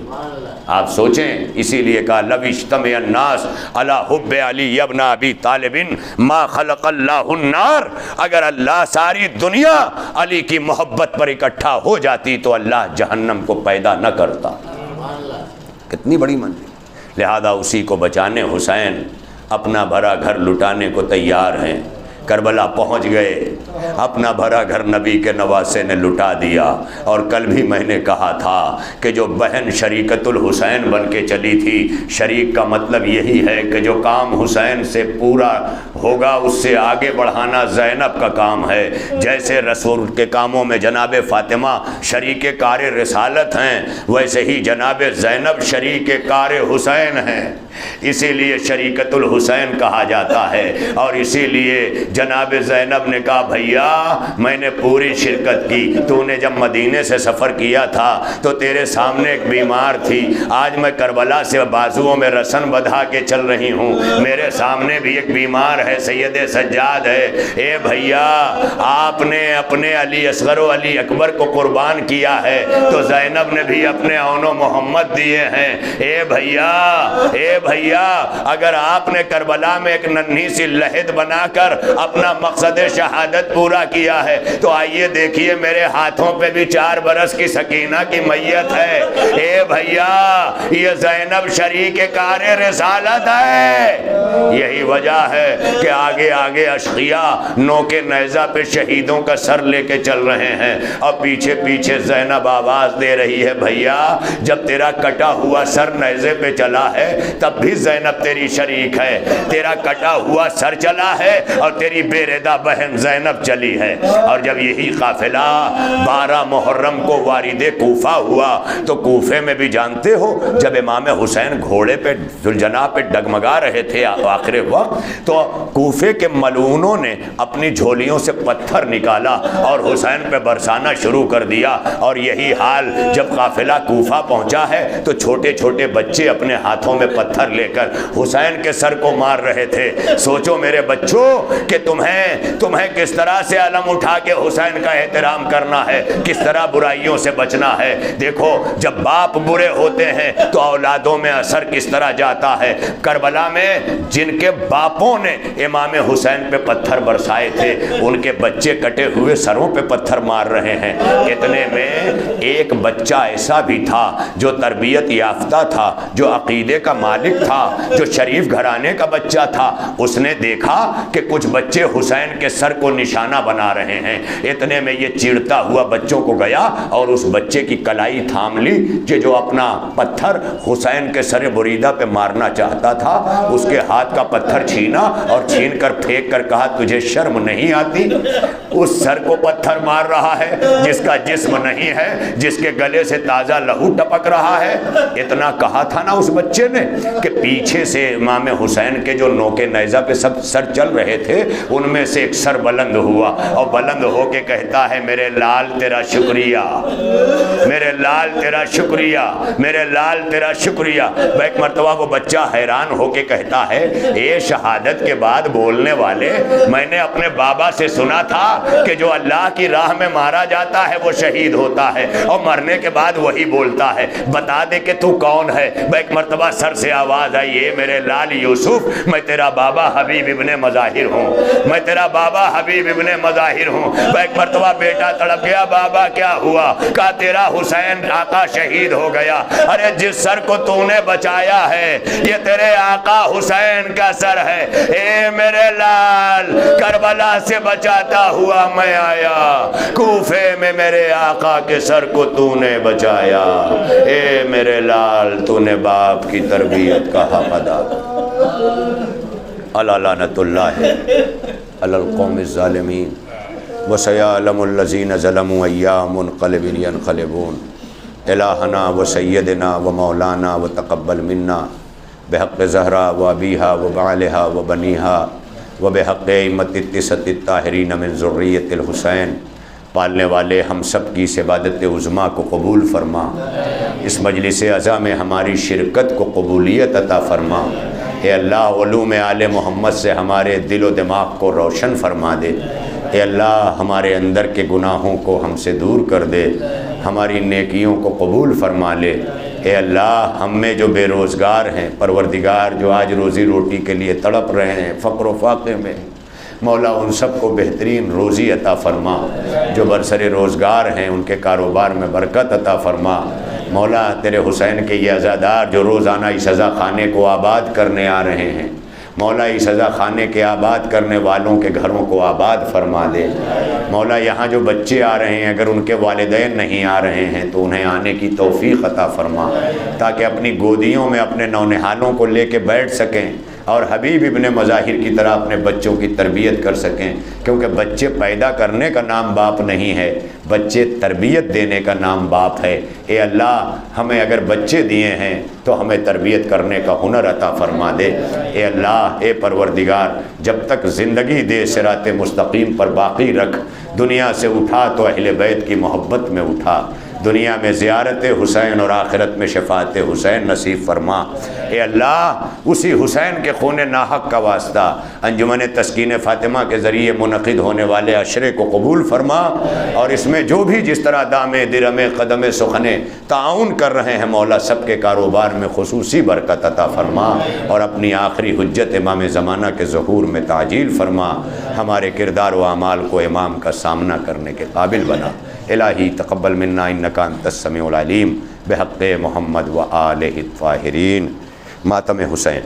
آپ سوچیں، اسی لیے کہا لو اجتمع الناس علی حب علی ابن ابی طالب ما خلق اللہ النار، اگر اللہ ساری دنیا علی کی محبت پر اکٹھا ہو جاتی تو اللہ جہنم کو پیدا نہ کرتا۔ کتنی بڑی منزل۔ لہذا اسی کو بچانے حسین اپنا بھرا گھر لٹانے کو تیار ہیں۔ کربلا پہنچ گئے، اپنا بھرا گھر نبی کے نواسے نے لٹا دیا۔ اور کل بھی میں نے کہا تھا کہ جو بہن شریکت الحسین بن کے چلی تھی، شریک کا مطلب یہی ہے کہ جو کام حسین سے پورا ہوگا اس سے آگے بڑھانا زینب کا کام ہے۔ جیسے رسول کے کاموں میں جناب فاطمہ شریک کار رسالت ہیں، ویسے ہی جناب زینب شریک کار حسین ہیں، اسی لیے شریکت الحسین کہا جاتا ہے۔ اور اسی لیے جناب زینب نے کہا بھائی بھیا میں نے پوری شرکت کی، تو نے جب مدینے سے سفر کیا تھا تو تیرے سامنے ایک بیمار تھی، آج میں کربلا سے بازوؤں میں رسن بدھا کے چل رہی ہوں، میرے سامنے بھی ایک بیمار ہے، سید سجاد ہے۔ اے بھیا آپ نے اپنے علی اصغر و علی اکبر کو قربان کیا ہے تو زینب نے بھی اپنے اون و محمد دیے ہیں۔ اے بھیا اگر آپ نے کربلا میں ایک ننھی سی لحد بنا کر اپنا مقصد شہادت پورا کیا ہے تو آئیے دیکھیے میرے ہاتھوں پہ بھی 4 برس کی سکینہ کی میت ہے۔ اے بھیا یہ زینب شریک کار رسالت ہے۔ یہی وجہ ہے کہ آگے آگے اشقیاء نوکے نیزہ پہ شہیدوں کا سر لے کے چل رہے ہیں اور پیچھے پیچھے زینب آواز دے رہی ہے بھیا جب تیرا کٹا ہوا سر نیزے پہ چلا ہے تب بھی زینب تیری شریک ہے، تیرا کٹا ہوا سر چلا ہے اور تیری بے ردا بہن زینب چلی ہے۔ اور جب یہی قافلہ 12 محرم کو وارد کوفہ ہوا تو کوفے میں بھی جانتے ہو جب امام حسین گھوڑے پہ ذوالجناح پہ ڈگمگا رہے تھے آخر وقت تو کوفے کے ملعونوں نے اپنی جھولیوں سے پتھر نکالا اور حسین پہ برسانا شروع کر دیا۔ اور یہی حال جب قافلہ کوفہ پہنچا ہے تو چھوٹے چھوٹے بچے اپنے ہاتھوں میں پتھر لے کر حسین کے سر کو مار رہے تھے۔ سوچو میرے بچوں کہ تمہیں کس طرح سے علم اٹھا کے حسین کا احترام کرنا ہے، کس طرح برائیوں سے بچنا ہے۔ دیکھو جب باپ برے ہوتے ہیں تو اولادوں میں اثر کس طرح جاتا ہے۔ کربلا میں جن کے باپوں نے امام حسین پہ پتھر برسائے تھے ان کے بچے کٹے ہوئے سروں پہ پتھر مار رہے ہیں۔ اتنے میں ایک بچہ ایسا بھی تھا جو تربیت یافتہ تھا، جو عقیدے کا مالک تھا، جو شریف گھرانے کا بچہ تھا، اس نے دیکھا کہ کچھ بچے حسین کے سر کو نشانہ بنا رہے ہیں۔ اتنے میں یہ چیڑتا ہوا بچوں کو گیا اور اس بچے کی کلائی تھام لی کہ جو اپنا پتھر حسین کے سر بریدہ پہ مارنا چاہتا تھا، اس کے ہاتھ کا پتھر چھینا اور چھین کر پھینک کر کہا تجھے شرم نہیں آتی؟ اس سر کو پتھر مار رہا ہے جس کا جسم نہیں ہے، جس کے گلے سے تازہ لہو ٹپک رہا ہے۔ اتنا کہا تھا نا اس بچے نے کہ پیچھے سے امام حسین کے جو نوکے نیزہ پہ سب سر چل رہے تھے ان میں سے ایک سر بلند ہوا اور بلند ہو کے کہتا ہے میرے لال تیرا شکریہ، میرے لال تیرا شکریہ، میرے لال تیرا شکریہ۔ ایک مرتبہ وہ بچہ حیران ہو کے کہتا ہے اے شہادت کے بعد بولنے والے، میں نے اپنے بابا سے سنا تھا کہ جو اللہ کی راہ میں مارا جاتا ہے وہ شہید ہوتا ہے اور مرنے کے بعد وہی بولتا ہے، بتا دے کہ تو کون ہے۔ ایک مرتبہ سر سے آواز آئی اے میرے لال یوسف میں تیرا بابا حبیب ابن مظاہر ہوں، میں تیرا بابا حبیب ابن مظاہر ہوں۔ ایک مرتبہ بیٹا تڑپ گیا بابا کیا ہوا؟ کہا تیرا حسین آقا شہید ہو گیا۔ ارے جس سر کو تو نے بچایا ہے یہ تیرے آقا حسین کا سر ہے۔ اے میرے لال کربلا سے بچاتا ہوا میں آیا، کوفے میں میرے آقا کے سر کو تو نے بچایا۔ اے میرے لال تو نے باپ کی تربیت کا حق ادا الا لعنت اللہ علی القوم الظالمین وسیعلم الذین ظلموا ایا منقلب ینقلبون۔ الہنا و سیدنا و مولانا و تقبل منا بحق زہرا و ابیہا و بعلہا و بنیہا و بحق امت التسعۃ الطاہرین من ذریۃ الحسین۔ پالنے والے ہم سب کی اس عبادت عظمیٰ کو قبول فرما، اس مجلس عزا میں ہماری شرکت کو قبولیت عطا فرما۔ اے اللہ علوم آل محمد سے ہمارے دل و دماغ کو روشن فرما دے۔ اے اللہ ہمارے اندر کے گناہوں کو ہم سے دور کر دے، ہماری نیکیوں کو قبول فرما لے۔ اے اللہ ہم میں جو بے روزگار ہیں پروردگار، جو آج روزی روٹی کے لیے تڑپ رہے ہیں، فقر و فاقے میں، مولا ان سب کو بہترین روزی عطا فرما۔ جو برسر روزگار ہیں ان کے کاروبار میں برکت عطا فرما۔ مولا تیرے حسین کے یہ عزادار جو روزانہ اس عزا خانے کو آباد کرنے آ رہے ہیں، مولا اس عزا خانے کے آباد کرنے والوں کے گھروں کو آباد فرما دے۔ مولا یہاں جو بچے آ رہے ہیں اگر ان کے والدین نہیں آ رہے ہیں تو انہیں آنے کی توفیق عطا فرما تاکہ اپنی گودیوں میں اپنے نونہالوں کو لے کے بیٹھ سکیں اور حبیب ابن مظاہر کی طرح اپنے بچوں کی تربیت کر سکیں، کیونکہ بچے پیدا کرنے کا نام باپ نہیں ہے، بچے تربیت دینے کا نام باپ ہے۔ اے اللہ ہمیں اگر بچے دیے ہیں تو ہمیں تربیت کرنے کا ہنر عطا فرما دے۔ اے اللہ اے پروردگار جب تک زندگی دے صراط مستقیم پر باقی رکھ، دنیا سے اٹھا تو اہل بیت کی محبت میں اٹھا، دنیا میں زیارت حسین اور آخرت میں شفاعت حسین نصیب فرما۔ اے اللہ اسی حسین کے خون ناحق کا واسطہ انجمن تسکین فاطمہ کے ذریعے منعقد ہونے والے عشرے کو قبول فرما، اور اس میں جو بھی جس طرح دامے درمے قدم سخنے تعاون کر رہے ہیں مولا سب کے کاروبار میں خصوصی برکت عطا فرما، اور اپنی آخری حجت امام زمانہ کے ظہور میں تعجیل فرما، ہمارے کردار و اعمال کو امام کا سامنا کرنے کے قابل بنا۔ الہی تقبل منا انکا انت السمیع العلیم بحق محمد و آلہ الطاہرین۔ ماتم حسین۔